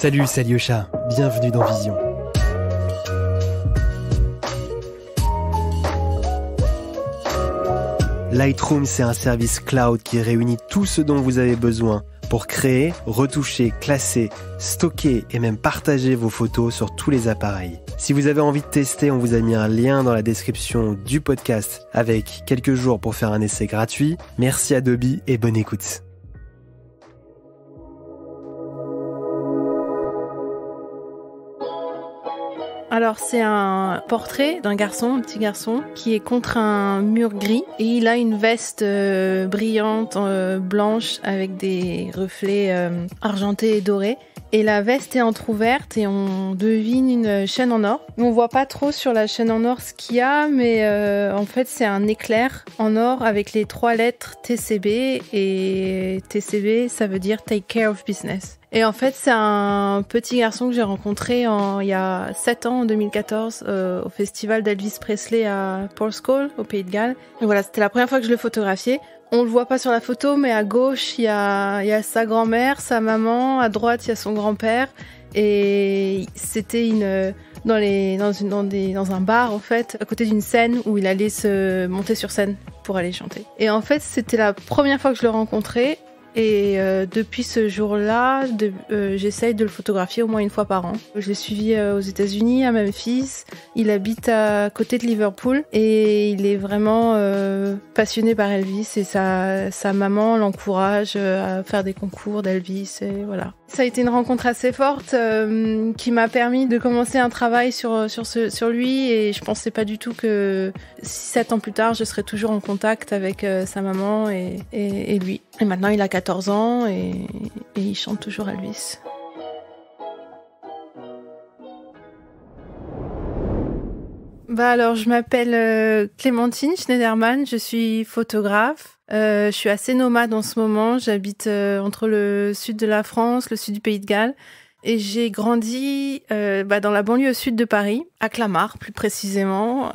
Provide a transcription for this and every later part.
Salut, c'est Alyosha. Bienvenue dans Vision. Lightroom, c'est un service cloud qui réunit tout ce dont vous avez besoin pour créer, retoucher, classer, stocker et même partager vos photos sur tous les appareils. Si vous avez envie de tester, on vous a mis un lien dans la description du podcast avec quelques jours pour faire un essai gratuit. Merci Adobe et bonne écoute. Alors c'est un portrait d'un garçon, un petit garçon, qui est contre un mur gris et il a une veste brillante, blanche avec des reflets argentés et dorés. Et la veste est entrouverte et on devine une chaîne en or. On voit pas trop sur la chaîne en or ce qu'il y a, mais en fait c'est un éclair en or avec les 3 lettres TCB et TCB ça veut dire Take Care of Business. Et en fait, c'est un petit garçon que j'ai rencontré il y a 7 ans, en 2014, au festival d'Elvis Presley à Porthcawl, au Pays de Galles. Et voilà, c'était la première fois que je le photographiais. On le voit pas sur la photo, mais à gauche, il y a sa grand-mère, sa maman, à droite, il y a son grand-père. Et c'était dans un bar, en fait, à côté d'une scène où il allait se monter sur scène pour aller chanter. Et en fait, c'était la première fois que je le rencontrais. Et depuis ce jour-là, j'essaye de le photographier au moins une fois par an. Je l'ai suivi aux États-Unis, à Memphis. Il habite à côté de Liverpool et il est vraiment passionné par Elvis et sa maman l'encourage à faire des concours d'Elvis et voilà. Ça a été une rencontre assez forte qui m'a permis de commencer un travail sur lui et je pensais pas du tout que 7 ans plus tard, je serais toujours en contact avec sa maman et lui. Et maintenant, il a 14 ans et il chante toujours Elvis. Alors, je m'appelle Clémentine Schneiderman, je suis photographe. Je suis assez nomade en ce moment, j'habite entre le sud de la France, le sud du Pays de Galles. Et j'ai grandi dans la banlieue sud de Paris, à Clamart plus précisément.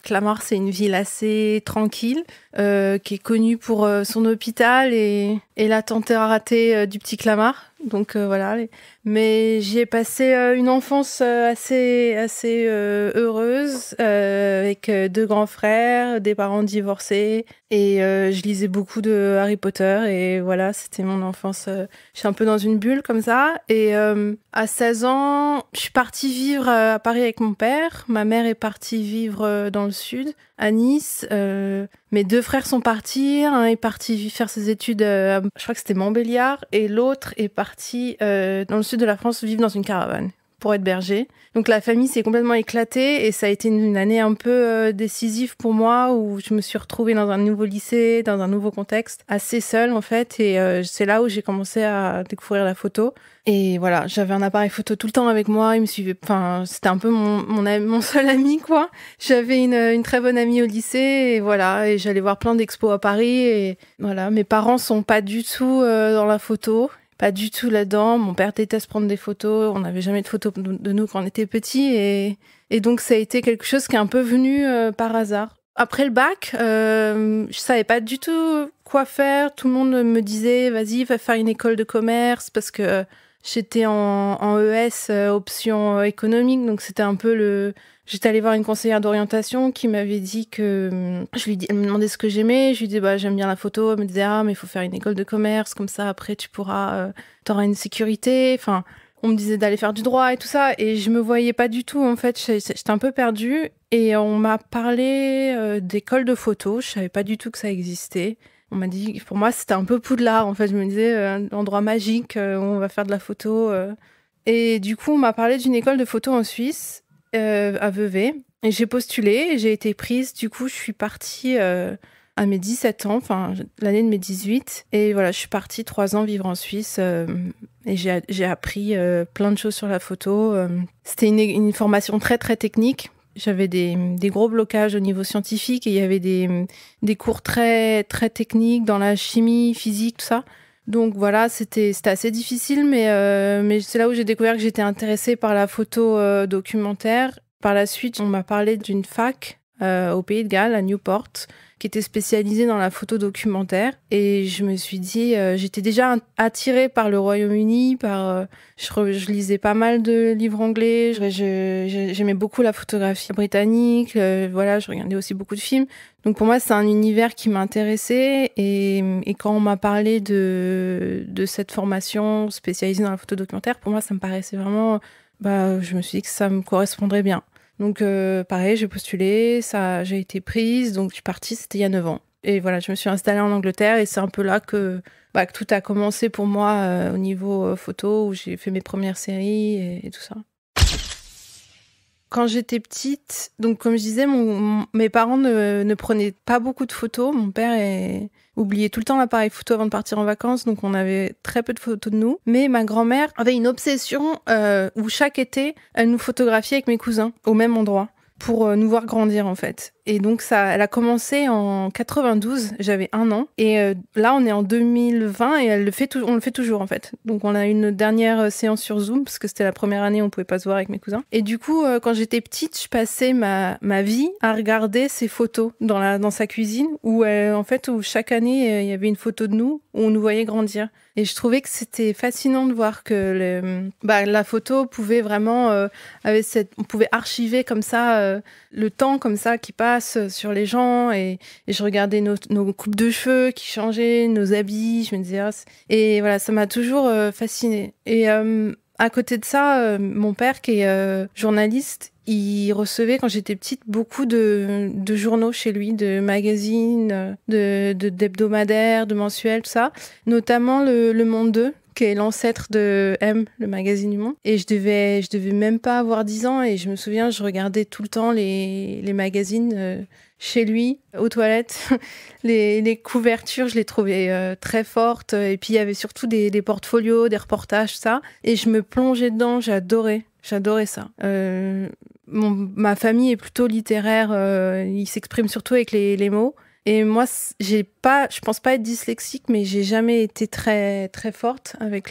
Clamart, c'est une ville assez tranquille, qui est connue pour son hôpital et la température du petit Clamart. Donc voilà. Mais j'y ai passé une enfance assez heureuse, avec 2 grands frères, des parents divorcés. Et je lisais beaucoup de Harry Potter et voilà, c'était mon enfance. Je suis un peu dans une bulle comme ça. Et à 16 ans, je suis partie vivre à Paris avec mon père. Ma mère est partie vivre dans le sud, à Nice. Mes 2 frères sont partis. Un est parti faire ses études, je crois que c'était Montbéliard. Et l'autre est parti dans le sud de la France vivre dans une caravane pour être berger. Donc la famille s'est complètement éclatée et ça a été une année un peu décisive pour moi où je me suis retrouvée dans un nouveau lycée, dans un nouveau contexte, assez seule en fait et c'est là où j'ai commencé à découvrir la photo. Et voilà, j'avais un appareil photo tout le temps avec moi, il me suivait, c'était un peu mon seul ami quoi. J'avais une très bonne amie au lycée et voilà, et j'allais voir plein d'expos à Paris et voilà, mes parents sont pas du tout dans la photo. Pas du tout là-dedans. Mon père déteste prendre des photos. On n'avait jamais de photos de nous quand on était petits. Et donc, ça a été quelque chose qui est un peu venu par hasard. Après le bac, je savais pas du tout quoi faire. Tout le monde me disait, vas-y, va faire une école de commerce parce que j'étais en ES, option économique. Donc, c'était un peu J'étais allée voir une conseillère d'orientation qui m'avait dit que... Elle me demandait ce que j'aimais. Je lui disais, j'aime bien la photo. Elle me disait, mais il faut faire une école de commerce. Comme ça, après, tu pourras... t'auras une sécurité. Enfin, on me disait d'aller faire du droit et tout ça. Et je me voyais pas du tout, en fait. J'étais un peu perdue. Et on m'a parlé d'école de photo. Je savais pas du tout que ça existait. On m'a dit... Pour moi, c'était un peu Poudlard, en fait. Je me disais, un endroit magique où on va faire de la photo. Et du coup, on m'a parlé d'une école de photo en Suisse. À Vevey et j'ai postulé et j'ai été prise. Du coup, je suis partie à mes 17 ans, l'année de mes 18 et voilà, je suis partie 3 ans vivre en Suisse et j'ai appris plein de choses sur la photo. C'était une formation très très technique. J'avais des gros blocages au niveau scientifique et il y avait des cours très très techniques dans la chimie, physique, tout ça. Donc voilà, c'était assez difficile, mais c'est là où j'ai découvert que j'étais intéressée par la photo documentaire. Par la suite, on m'a parlé d'une fac au Pays de Galles, à Newport, qui était spécialisée dans la photo documentaire. Et je me suis dit, j'étais déjà attirée par le Royaume-Uni, je lisais pas mal de livres anglais, j'aimais beaucoup la photographie britannique, voilà, je regardais aussi beaucoup de films. Donc pour moi, c'est un univers qui m'intéressait. Et quand on m'a parlé de cette formation spécialisée dans la photo documentaire, pour moi, ça me paraissait vraiment... je me suis dit que ça me correspondrait bien. Donc pareil, j'ai postulé, j'ai été prise, donc je suis partie, c'était il y a 9 ans. Et voilà, je me suis installée en Angleterre et c'est un peu là que tout a commencé pour moi au niveau photo, où j'ai fait mes premières séries et tout ça. Quand j'étais petite, donc comme je disais, mes parents ne prenaient pas beaucoup de photos. Mon père oubliait tout le temps l'appareil photo avant de partir en vacances, donc on avait très peu de photos de nous. Mais ma grand-mère avait une obsession où chaque été, elle nous photographiait avec mes cousins au même endroit pour nous voir grandir en fait. Et donc elle a commencé en 92, j'avais 1 an. Et là, on est en 2020 et on le fait toujours en fait. Donc on a une dernière séance sur Zoom parce que c'était la première année, on pouvait pas se voir avec mes cousins. Et du coup, quand j'étais petite, je passais ma vie à regarder ses photos dans sa cuisine où chaque année, il y avait une photo de nous où on nous voyait grandir. Et je trouvais que c'était fascinant de voir que la photo pouvait vraiment, on pouvait archiver comme ça le temps comme ça qui passe sur les gens et je regardais nos coupes de cheveux qui changeaient, nos habits, je me disais et voilà, ça m'a toujours fascinée. Et à côté de ça, mon père qui est journaliste, il recevait quand j'étais petite beaucoup de journaux chez lui, de magazines, d'hebdomadaires, de mensuels, tout ça, notamment le Monde 2, qui est l'ancêtre de M, le magazine du Monde. Et je devais même pas avoir 10 ans et je me souviens, je regardais tout le temps les magazines chez lui, aux toilettes. Les couvertures, je les trouvais très fortes. Et puis, il y avait surtout des portfolios, des reportages, ça. Et je me plongeais dedans, j'adorais ça. Ma famille est plutôt littéraire, il s'exprime surtout avec les mots. Et moi, je pense pas être dyslexique, mais j'ai jamais été très très forte avec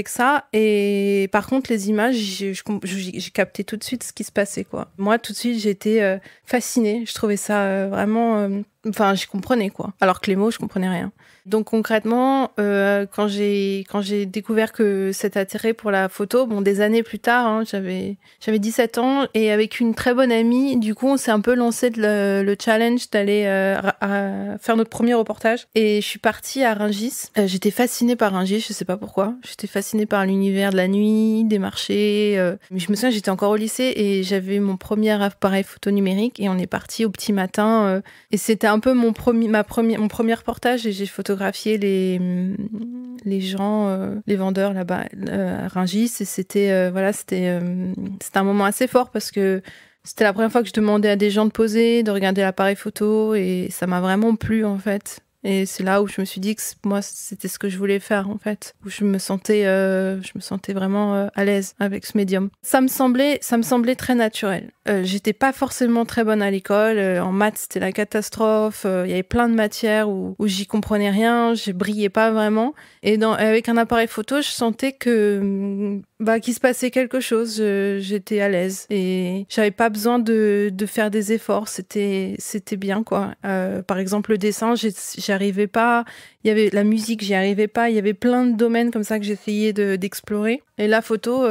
ça. Et par contre, les images, j'ai capté tout de suite ce qui se passait, quoi. Moi, tout de suite, j'ai été fascinée. Je trouvais ça vraiment, je comprenais, quoi. Alors que les mots, je comprenais rien. Donc concrètement, quand j'ai découvert que cet attrait pour la photo, des années plus tard, hein, j'avais 17 ans et avec une très bonne amie, du coup, on s'est un peu lancé le challenge d'aller faire notre premier reportage. Et je suis partie à Rungis. J'étais fascinée par Rungis, je sais pas pourquoi. J'étais fascinée par l'univers de la nuit, des marchés. Mais je me souviens, j'étais encore au lycée et j'avais mon premier appareil photo numérique et on est parti au petit matin. Et c'était un peu mon premier reportage et j'ai photographié les gens, les vendeurs là-bas à Rungis. Et c'était un moment assez fort parce que c'était la première fois que je demandais à des gens de poser, de regarder l'appareil photo et ça m'a vraiment plu en fait. Et c'est là où je me suis dit que moi, c'était ce que je voulais faire, en fait. Où je me sentais vraiment à l'aise avec ce médium. Ça me semblait très naturel. J'étais pas forcément très bonne à l'école. En maths, c'était la catastrophe. Il y avait plein de matières où j'y comprenais rien. Je brillais pas vraiment. Et avec un appareil photo, je sentais qu'il se passait quelque chose. J'étais à l'aise. Et j'avais pas besoin de faire des efforts. C'était bien, quoi. Par exemple, le dessin, j'arrivais pas. Il y avait la musique, j'y arrivais pas. Il y avait plein de domaines comme ça que j'essayais d'explorer. Et la photo,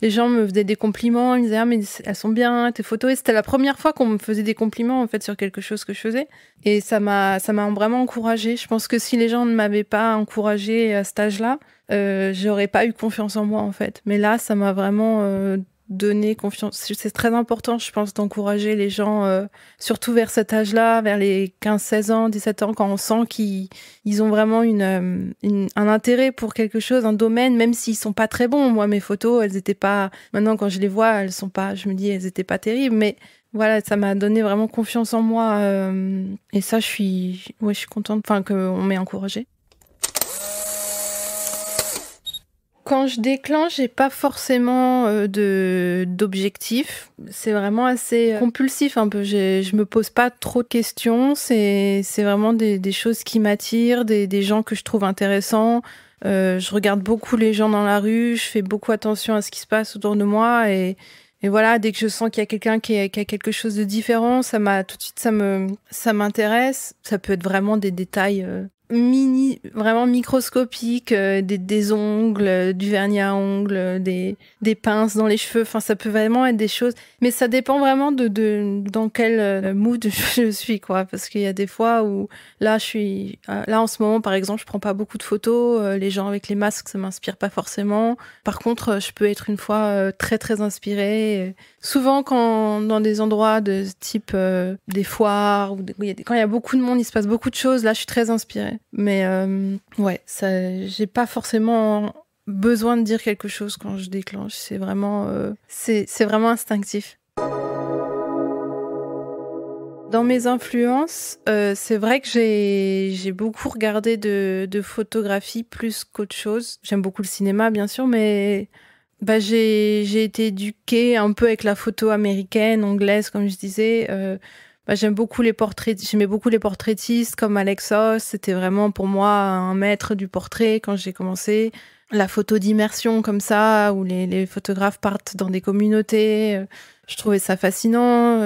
les gens me faisaient des compliments. Ils me disaient, ah, mais elles sont bien, tes photos. Et c'était la première fois qu'on me faisait des compliments, en fait, sur quelque chose que je faisais. Et ça m'a vraiment encouragée. Je pense que si les gens ne m'avaient pas encouragée à cet âge-là, j'aurais pas eu confiance en moi, en fait. Mais là, ça m'a vraiment donner confiance. C'est très important, je pense, d'encourager les gens, surtout vers cet âge-là, vers les 15-16 ans, 17 ans, quand on sent qu'ils ont vraiment un intérêt pour quelque chose, un domaine, même s'ils sont pas très bons. Moi, mes photos, elles étaient pas... Maintenant, quand je les vois, elles sont pas... Je me dis, elles étaient pas terribles, mais voilà, ça m'a donné vraiment confiance en moi. Et ça, je suis contente qu'on m'ait encouragée. Quand je déclenche, j'ai pas forcément d'objectif. C'est vraiment assez compulsif un peu. Je me pose pas trop de questions. C'est vraiment des choses qui m'attirent, des gens que je trouve intéressants. Je regarde beaucoup les gens dans la rue. Je fais beaucoup attention à ce qui se passe autour de moi et Et voilà, dès que je sens qu'il y a quelqu'un qui a quelque chose de différent, tout de suite, ça m'intéresse. Ça peut être vraiment des détails vraiment microscopiques, des ongles, du vernis à ongles, des pinces dans les cheveux. Enfin, ça peut vraiment être des choses. Mais ça dépend vraiment dans quel mood je suis, quoi. Parce qu'il y a des fois où là, en ce moment, par exemple, je prends pas beaucoup de photos. Les gens avec les masques, ça m'inspire pas forcément. Par contre, je peux être une fois très, très inspirée. Souvent, dans des endroits de type des foires, quand il y a beaucoup de monde, il se passe beaucoup de choses, là, je suis très inspirée. Mais ouais, j'ai pas forcément besoin de dire quelque chose quand je déclenche. C'est vraiment instinctif. Dans mes influences, c'est vrai que j'ai beaucoup regardé de photographie plus qu'autre chose. J'aime beaucoup le cinéma, bien sûr, mais j'ai été éduquée un peu avec la photo américaine, anglaise, comme je disais. J'aimais beaucoup les portraitistes comme Alex Hoss. C'était vraiment pour moi un maître du portrait quand j'ai commencé. La photo d'immersion comme ça, où les photographes partent dans des communautés. Je trouvais ça fascinant.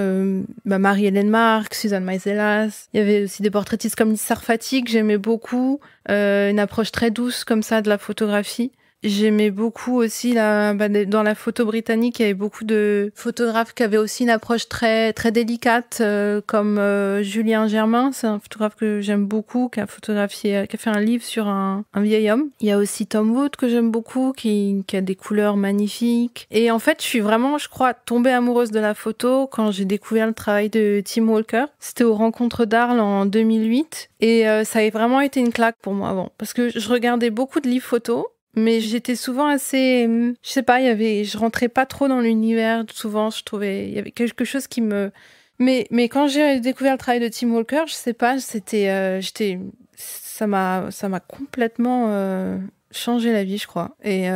Marie-Hélène Marx, Suzanne Meiselas. Il y avait aussi des portraitistes comme Lise Sarfati que j'aimais beaucoup. Une approche très douce comme ça de la photographie. J'aimais beaucoup aussi dans la photo britannique, il y avait beaucoup de photographes qui avaient aussi une approche très très délicate, comme Julien Germain, c'est un photographe que j'aime beaucoup, qui a fait un livre sur un vieil homme. Il y a aussi Tom Wood que j'aime beaucoup, qui a des couleurs magnifiques. Et en fait, je suis vraiment, je crois, tombée amoureuse de la photo quand j'ai découvert le travail de Tim Walker. C'était aux Rencontres d'Arles en 2008, et ça a vraiment été une claque pour moi avant, parce que je regardais beaucoup de livres photos. Mais j'étais souvent assez, je sais pas, je rentrais pas trop dans l'univers. Souvent, je trouvais, il y avait quelque chose qui me, mais quand j'ai découvert le travail de Tim Walker, je sais pas, ça m'a complètement changé la vie, je crois. Et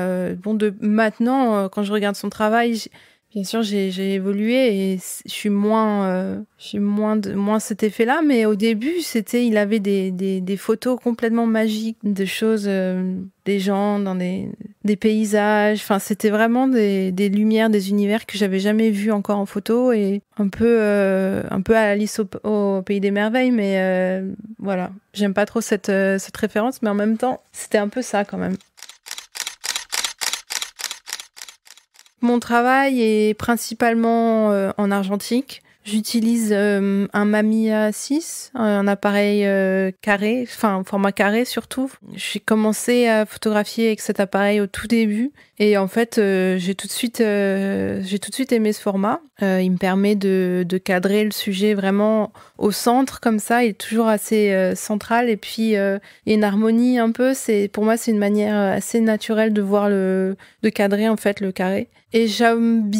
maintenant, quand je regarde son travail, bien sûr, j'ai évolué et je suis moins cet effet-là. Mais au début, il avait des photos complètement magiques, de choses, des gens dans des paysages. Enfin, c'était vraiment des lumières, des univers que j'avais jamais vus encore en photo, et un peu à Alice au Pays des Merveilles. Mais voilà, j'aime pas trop cette référence, mais en même temps, c'était un peu ça quand même. Mon travail est principalement en argentique. J'utilise un Mamiya 6, un appareil carré, enfin format carré surtout. J'ai commencé à photographier avec cet appareil au tout début, et en fait j'ai tout de suite aimé ce format. Il me permet de cadrer le sujet vraiment au centre comme ça. Il est toujours assez central, et puis il y a une harmonie un peu. Pour moi c'est une manière assez naturelle de cadrer en fait le carré. Et j'aime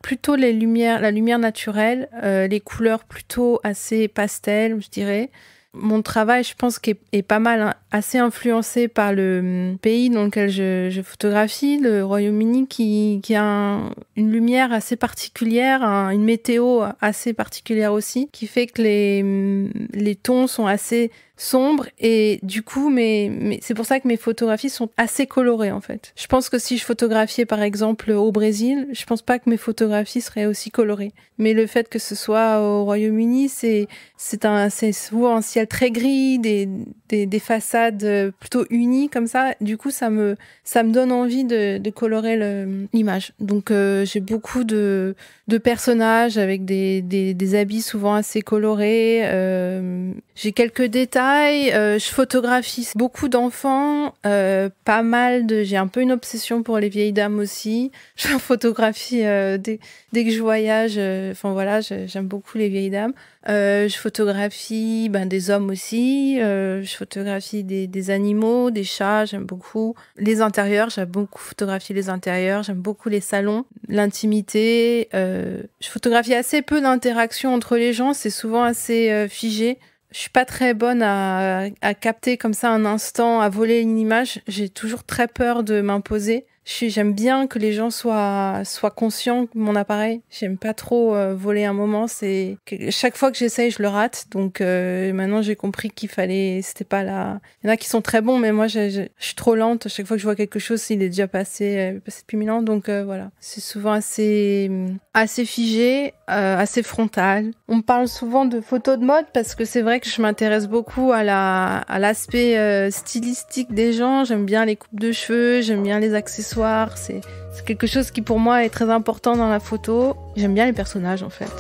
plutôt la lumière naturelle, les couleurs plutôt assez pastel, je dirais. Mon travail, je pense, est pas mal, assez influencé par le pays dans lequel je photographie, le Royaume-Uni, qui a une lumière assez particulière, une météo assez particulière aussi, qui fait que les tons sont assez sombres, et du coup, mais c'est pour ça que mes photographies sont assez colorées en fait. Je pense que si je photographiais par exemple au Brésil, je pense pas que mes photographies seraient aussi colorées. Mais le fait que ce soit au Royaume-Uni, c'est souvent un ciel très gris, des façades plutôt unies comme ça. Du coup, ça me donne envie de colorer l'image. Donc j'ai beaucoup de personnages avec des habits souvent assez colorés. J'ai quelques détails. Je photographie beaucoup d'enfants, j'ai un peu une obsession pour les vieilles dames aussi. Je photographie dès que je voyage. Voilà, j'aime beaucoup les vieilles dames. Je photographie des hommes aussi. Je photographie des animaux, des chats. J'aime beaucoup les intérieurs. J'aime beaucoup photographier les intérieurs. J'aime beaucoup les salons, l'intimité. Je photographie assez peu d'interactions entre les gens. C'est souvent assez figé. Je suis pas très bonne à capter comme ça un instant, à voler une image. J'ai toujours très peur de m'imposer. J'aime bien que les gens soient conscients de mon appareil. J'aime pas trop voler un moment. Chaque fois que j'essaye, je le rate. Donc maintenant, j'ai compris qu'il fallait. C'était pas là. Il y en a qui sont très bons, mais moi, je suis trop lente. Chaque fois que je vois quelque chose, il est déjà passé depuis 1000 ans. Donc voilà, c'est souvent assez figé, assez frontal. On me parle souvent de photos de mode parce que c'est vrai que je m'intéresse beaucoup à l'aspect stylistique des gens. J'aime bien les coupes de cheveux, j'aime bien les accessoires. C'est quelque chose qui pour moi est très important dans la photo. J'aime bien les personnages en fait.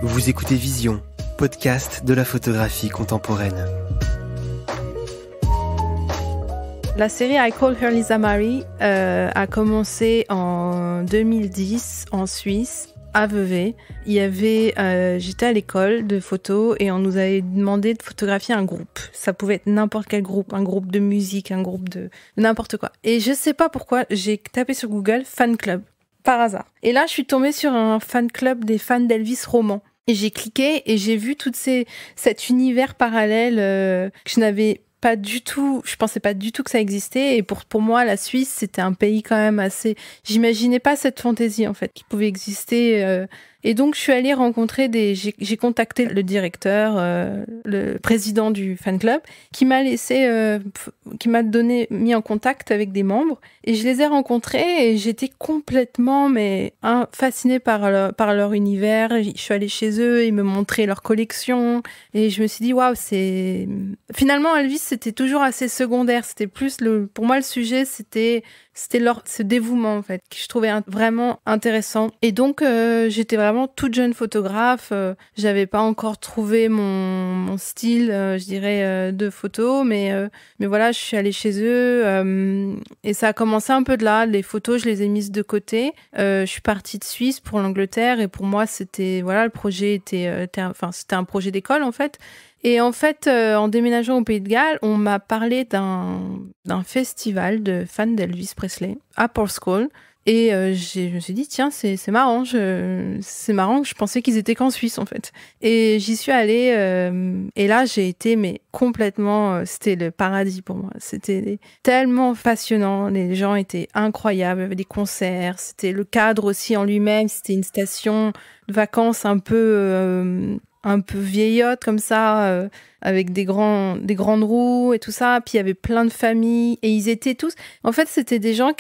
Vous écoutez Vision, podcast de la photographie contemporaine. La série I Call Her Lisa Marie a commencé en 2010 en Suisse, à Vevey. Il y avait, j'étais à l'école de photo et on nous avait demandé de photographier un groupe. Ça pouvait être n'importe quel groupe, un groupe de musique, un groupe de n'importe quoi. Et je sais pas pourquoi, j'ai tapé sur Google fan club par hasard. Et là, je suis tombée sur un fan club des fans d'Elvis roman. Et j'ai cliqué et j'ai vu cet univers parallèle que je n'avais pas du tout, je pensais pas du tout que ça existait. Et pour moi, la Suisse, c'était un pays quand même assez... J'imaginais pas cette fantaisie, en fait, qui pouvait exister. Et donc, je suis allée rencontrer j'ai contacté le directeur, le président du fan club, qui m'a mis en contact avec des membres. Et je les ai rencontrés et j'étais complètement, fascinée par leur univers. Je suis allée chez eux, ils me montraient leur collection. Et je me suis dit, waouh, finalement, Elvis, c'était toujours assez secondaire. C'était plus pour moi, le sujet, c'était ce dévouement, en fait, que je trouvais vraiment intéressant. Et donc, j'étais vraiment toute jeune photographe. J'avais pas encore trouvé mon style, je dirais, de photo. Mais voilà, je suis allée chez eux. Et ça a commencé un peu de là. Les photos, je les ai mises de côté. Je suis partie de Suisse pour l'Angleterre. Et pour moi, le projet c'était un projet d'école, en fait. Et en fait, en déménageant au Pays de Galles, on m'a parlé d'un festival de fans d'Elvis Presley à Porthcawl. Et je me suis dit, tiens, c'est marrant. C'est marrant que je pensais qu'ils étaient qu'en Suisse, en fait. Et j'y suis allée. Et là, j'ai été complètement... c'était le paradis pour moi. C'était tellement passionnant. Les gens étaient incroyables. Il y avait des concerts. C'était le cadre aussi en lui-même. C'était une station de vacances un peu vieillotte comme ça, avec des grandes roues et tout ça. Puis il y avait plein de familles et ils étaient tous... En fait, c'était des gens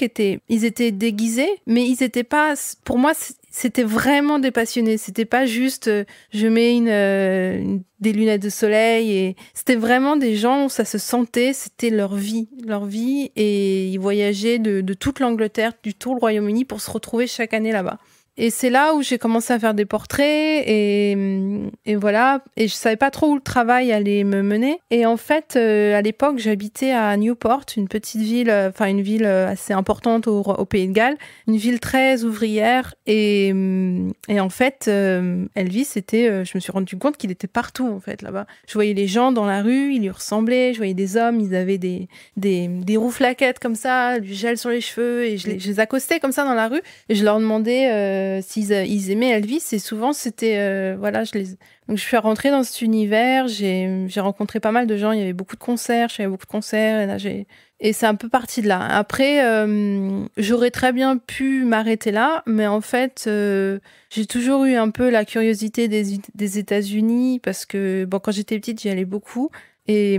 ils étaient déguisés, mais ils étaient pas... Pour moi, c'était vraiment des passionnés. C'était pas juste je mets des lunettes de soleil. Et c'était vraiment des gens où ça se sentait, c'était leur vie. Et ils voyageaient de toute l'Angleterre, du tout le Royaume-Uni pour se retrouver chaque année là-bas. Et c'est là où j'ai commencé à faire des portraits et voilà. Et je savais pas trop où le travail allait me mener. Et en fait, à l'époque, j'habitais à Newport, une petite ville, une ville assez importante au Pays de Galles, une ville très ouvrière. Et en fait, Elvis je me suis rendu compte qu'il était partout, en fait, là-bas. Je voyais les gens dans la rue, ils lui ressemblaient. Je voyais des hommes, ils avaient des rouflaquettes comme ça, du gel sur les cheveux. Et je les accostais comme ça dans la rue. Et je leur demandais s'ils aimaient Elvis, et souvent c'était donc je suis rentrée dans cet univers, j'ai rencontré pas mal de gens, il y avait beaucoup de concerts, je faisais beaucoup de concerts et là et c'est un peu parti de là. Après j'aurais très bien pu m'arrêter là, mais en fait j'ai toujours eu un peu la curiosité des États-Unis parce que quand j'étais petite, j'y allais beaucoup. Et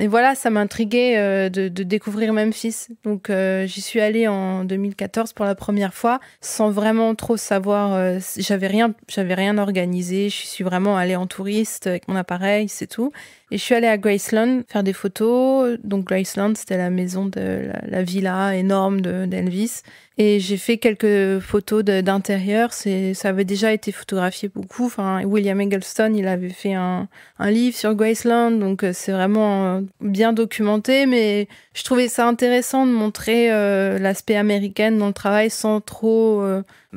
voilà, ça m'intriguait de découvrir Memphis. Donc j'y suis allée en 2014 pour la première fois, sans vraiment trop savoir. J'avais rien organisé. Je suis vraiment allée en touriste avec mon appareil, c'est tout. Et je suis allée à Graceland faire des photos. Donc Graceland, c'était la maison de la villa énorme d'Elvis. Et j'ai fait quelques photos d'intérieur. Ça avait déjà été photographié beaucoup. William Eggleston, il avait fait un livre sur Graceland. Donc c'est vraiment bien documenté. Mais je trouvais ça intéressant de montrer l'aspect américain dans le travail sans trop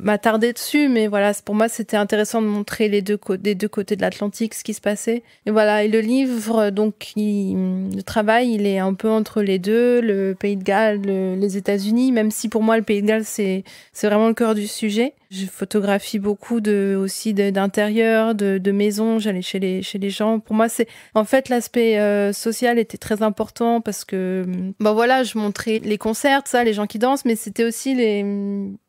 m'attarder dessus, mais voilà, pour moi, c'était intéressant de montrer des deux côtés de l'Atlantique, ce qui se passait. Et voilà, et le livre, donc, le travail, il est un peu entre les deux, le Pays de Galles, les États-Unis, même si pour moi, le Pays de Galles, c'est vraiment le cœur du sujet. Je photographie beaucoup aussi d'intérieur, de maisons, j'allais chez les gens. Pour moi, en fait, l'aspect social était très important parce que, voilà, je montrais les concerts, ça, les gens qui dansent, mais c'était aussi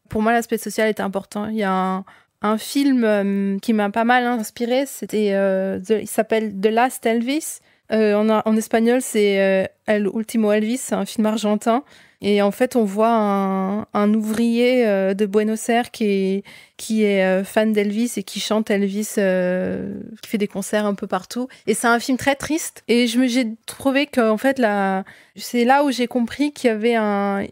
pour moi, l'aspect social était important. Il y a un film qui m'a pas mal inspiré, il s'appelle The Last Elvis. En espagnol, c'est El Último Elvis, c'est un film argentin. Et en fait, on voit un ouvrier de Buenos Aires qui est fan d'Elvis et qui chante Elvis, qui fait des concerts un peu partout. Et c'est un film très triste. Et j'ai trouvé qu'en fait, c'est là où j'ai compris qu'il y avait un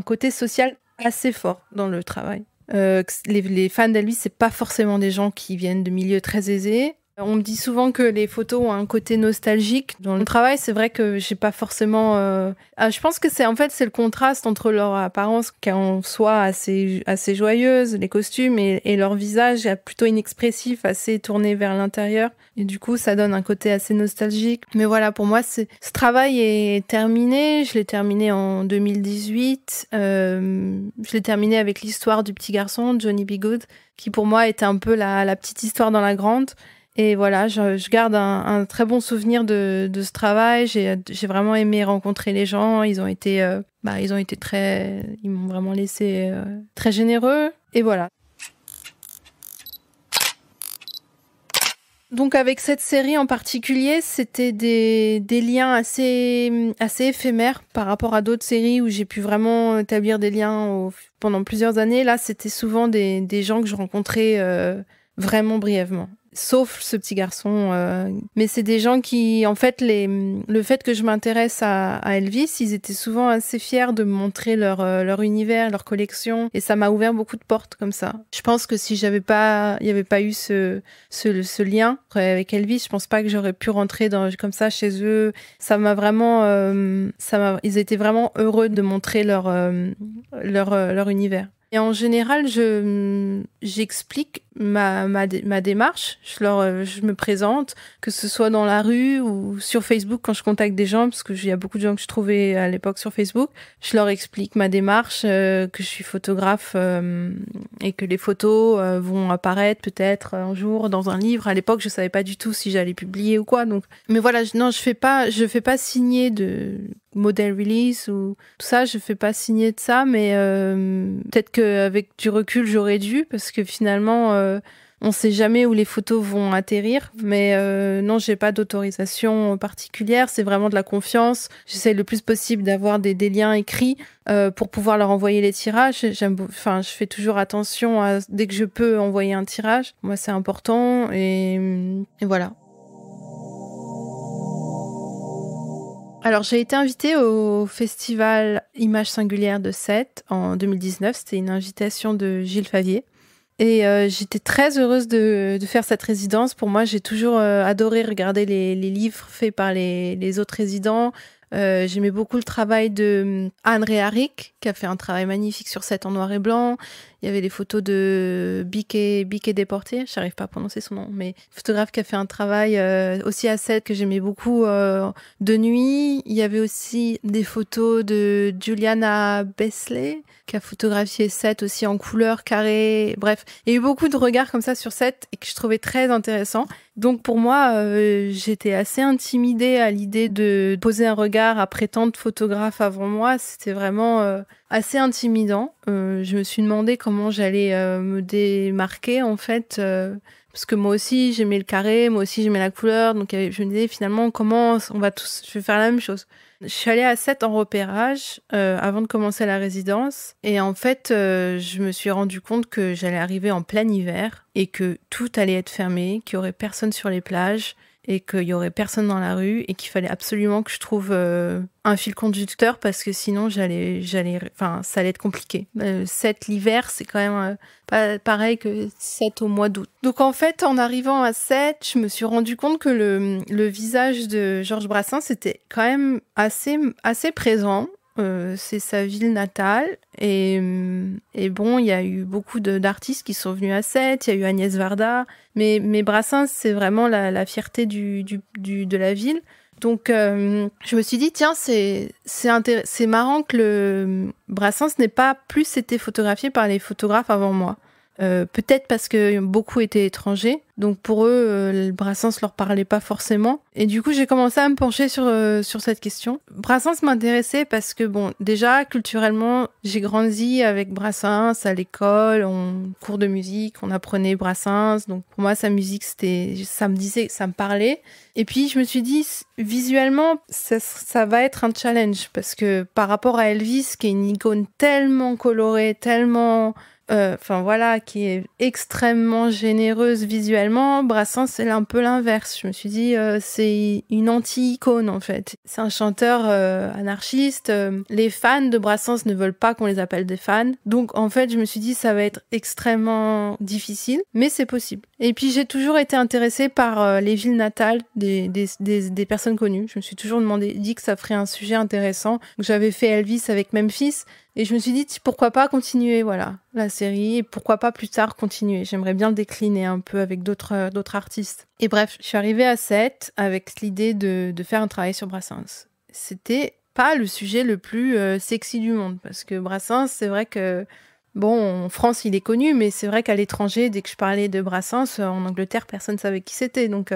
côté social assez fort dans le travail. Les fans d'Elvis, c'est pas forcément des gens qui viennent de milieux très aisés. On me dit souvent que les photos ont un côté nostalgique. Dans le travail, c'est vrai que j'ai pas forcément... je pense que c'est le contraste entre leur apparence, qui est en soi assez joyeuse, les costumes, et leur visage plutôt inexpressif, assez tourné vers l'intérieur. Et du coup, ça donne un côté assez nostalgique. Mais voilà, pour moi, ce travail est terminé. Je l'ai terminé en 2018. Je l'ai terminé avec l'histoire du petit garçon, Johnny B. Goode, qui pour moi était un peu la petite histoire dans la grande. Et voilà, je garde un très bon souvenir de ce travail. J'ai vraiment aimé rencontrer les gens. Ils m'ont vraiment laissé très généreux. Et voilà. Donc avec cette série en particulier, c'était des liens assez éphémères par rapport à d'autres séries où j'ai pu vraiment établir des liens pendant plusieurs années. Là, c'était souvent des gens que je rencontrais vraiment brièvement. Sauf ce petit garçon. Mais c'est des gens qui, en fait, le fait que je m'intéresse à Elvis, ils étaient souvent assez fiers de me montrer leur univers, leur collection. Et ça m'a ouvert beaucoup de portes comme ça. Je pense que si il y avait pas eu ce lien avec Elvis, je pense pas que j'aurais pu rentrer comme ça chez eux. Ça m'a vraiment, ils étaient vraiment heureux de montrer leur univers. Et en général, j'explique ma démarche. Je me présente, que ce soit dans la rue ou sur Facebook quand je contacte des gens, parce qu'il y a beaucoup de gens que je trouvais à l'époque sur Facebook. Je leur explique ma démarche, que je suis photographe et que les photos vont apparaître peut-être un jour dans un livre. À l'époque, je savais pas du tout si j'allais publier ou quoi. Donc, mais voilà, je fais pas signer de model release ou tout ça, je fais pas signer de ça, mais peut-être qu'avec du recul j'aurais dû, parce que finalement on sait jamais où les photos vont atterrir, mais non, j'ai pas d'autorisation particulière, c'est vraiment de la confiance. J'essaie le plus possible d'avoir des liens écrits pour pouvoir leur envoyer les tirages. Je fais toujours attention à dès que je peux envoyer un tirage. Moi, c'est important et voilà. Alors, j'ai été invitée au festival Images singulières de Sète en 2019. C'était une invitation de Gilles Favier. Et j'étais très heureuse de faire cette résidence. Pour moi, j'ai toujours adoré regarder les livres faits par les autres résidents. J'aimais beaucoup le travail de Anne Réharic, qui a fait un travail magnifique sur Sète en noir et blanc. Il y avait les photos de Biquet Desportier, je n'arrive pas à prononcer son nom, mais photographe qui a fait un travail aussi à Sète que j'aimais beaucoup de nuit. Il y avait aussi des photos de Juliana Besley, qui a photographié Sète aussi en couleur, carré. Bref, il y a eu beaucoup de regards comme ça sur Sète et que je trouvais très intéressant. Donc pour moi, j'étais assez intimidée à l'idée de poser un regard après tant de photographes avant moi. C'était vraiment assez intimidant. Je me suis demandé comment j'allais me démarquer en fait, parce que moi aussi j'aimais le carré, moi aussi j'aimais la couleur, donc je me disais finalement comment je vais faire la même chose. Je suis allée à Sète en repérage avant de commencer la résidence et en fait je me suis rendu compte que j'allais arriver en plein hiver et que tout allait être fermé, qu'il y aurait personne sur les plages et qu'il y aurait personne dans la rue et qu'il fallait absolument que je trouve un fil conducteur parce que sinon ça allait être compliqué. Sète l'hiver, c'est quand même pas pareil que Sète au mois d'août. Donc en fait, en arrivant à Sète, je me suis rendu compte que le visage de Georges Brassens était quand même assez présent. c'est sa ville natale. Et bon, il y a eu beaucoup d'artistes qui sont venus à Sète. Il y a eu Agnès Varda. Mais Brassens, c'est vraiment la fierté de la ville. Donc, je me suis dit, tiens, c'est marrant que le Brassens n'ait pas plus été photographié par les photographes avant moi. Peut-être parce que beaucoup étaient étrangers, donc pour eux, le Brassens leur parlait pas forcément. Et du coup, j'ai commencé à me pencher sur cette question. Brassens m'intéressait parce que, bon, déjà, culturellement, j'ai grandi avec Brassens à l'école, en cours de musique, on apprenait Brassens. Donc pour moi, sa musique, ça me parlait. Et puis, je me suis dit, visuellement, ça va être un challenge parce que par rapport à Elvis, qui est une icône tellement colorée, tellement... qui est extrêmement généreuse visuellement. Brassens, c'est un peu l'inverse. Je me suis dit, c'est une anti-icône, en fait. C'est un chanteur anarchiste. Les fans de Brassens ne veulent pas qu'on les appelle des fans. Donc, en fait, je me suis dit, ça va être extrêmement difficile, mais c'est possible. Et puis, j'ai toujours été intéressée par les villes natales des personnes connues. Je me suis toujours dit que ça ferait un sujet intéressant. J'avais fait Elvis avec Memphis. Et je me suis dit, pourquoi pas continuer, voilà, la série, et pourquoi pas plus tard continuer. J'aimerais bien le décliner un peu avec d'autres artistes. Et bref, je suis arrivée à Sète avec l'idée de faire un travail sur Brassens. C'était pas le sujet le plus sexy du monde, parce que Brassens, c'est vrai que, bon, en France, il est connu, mais c'est vrai qu'à l'étranger, dès que je parlais de Brassens, en Angleterre, personne ne savait qui c'était, donc...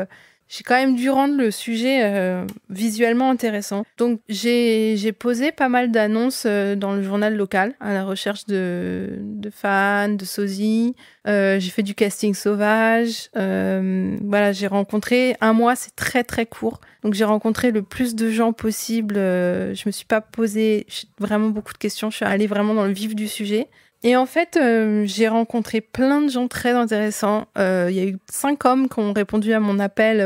j'ai quand même dû rendre le sujet visuellement intéressant. Donc, j'ai posé pas mal d'annonces dans le journal local à la recherche de fans, de sosies. J'ai fait du casting sauvage. Voilà, j'ai rencontré... Un mois, c'est très, très court. Donc, j'ai rencontré le plus de gens possible. Je me suis pas posé vraiment beaucoup de questions. Je suis allée vraiment dans le vif du sujet. Et en fait, j'ai rencontré plein de gens très intéressants. Il y a eu 5 hommes qui ont répondu à mon appel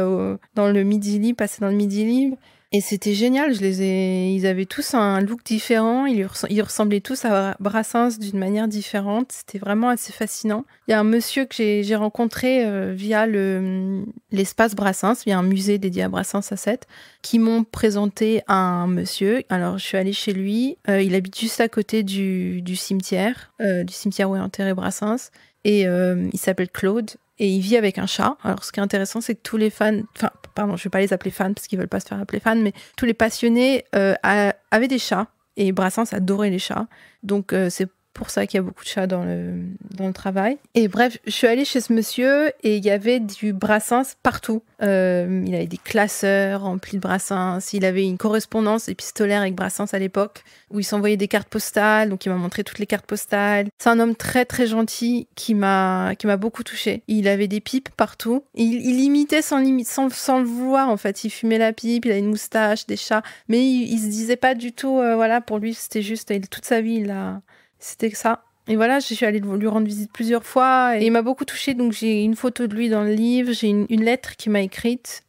dans le Midi Libre, passé dans le Midi Libre. Et c'était génial. Ils avaient tous un look différent. Ils ressemblaient tous à Brassens d'une manière différente. C'était vraiment assez fascinant. Il y a un monsieur que j'ai rencontré via l'espace Brassens, via un musée dédié à Brassens à Sète, qui m'ont présenté un monsieur. Alors, je suis allée chez lui. Il habite juste à côté du cimetière où est enterré Brassens. Et il s'appelle Claude. Et il vit avec un chat. Alors, ce qui est intéressant, c'est que tous les fans... Enfin, pardon, je ne vais pas les appeler fans parce qu'ils ne veulent pas se faire appeler fans, mais tous les passionnés avaient des chats. Et Brassens adorait les chats. Donc, c'est pour ça qu'il y a beaucoup de chats dans le travail. Et bref, je suis allée chez ce monsieur et il y avait du Brassens partout. Il avait des classeurs remplis de Brassens. Il avait une correspondance épistolaire avec Brassens à l'époque où il s'envoyait des cartes postales. Donc, il m'a montré toutes les cartes postales. C'est un homme très, très gentil qui m'a beaucoup touchée. Il avait des pipes partout. Il imitait sans le vouloir, en fait. Il fumait la pipe, il avait une moustache, des chats. Mais il se disait pas du tout, voilà, pour lui, c'était juste, toute sa vie, c'était ça. Et voilà, je suis allée lui rendre visite plusieurs fois et il m'a beaucoup touchée. Donc j'ai une photo de lui dans le livre, j'ai une lettre qu'il m'a écrite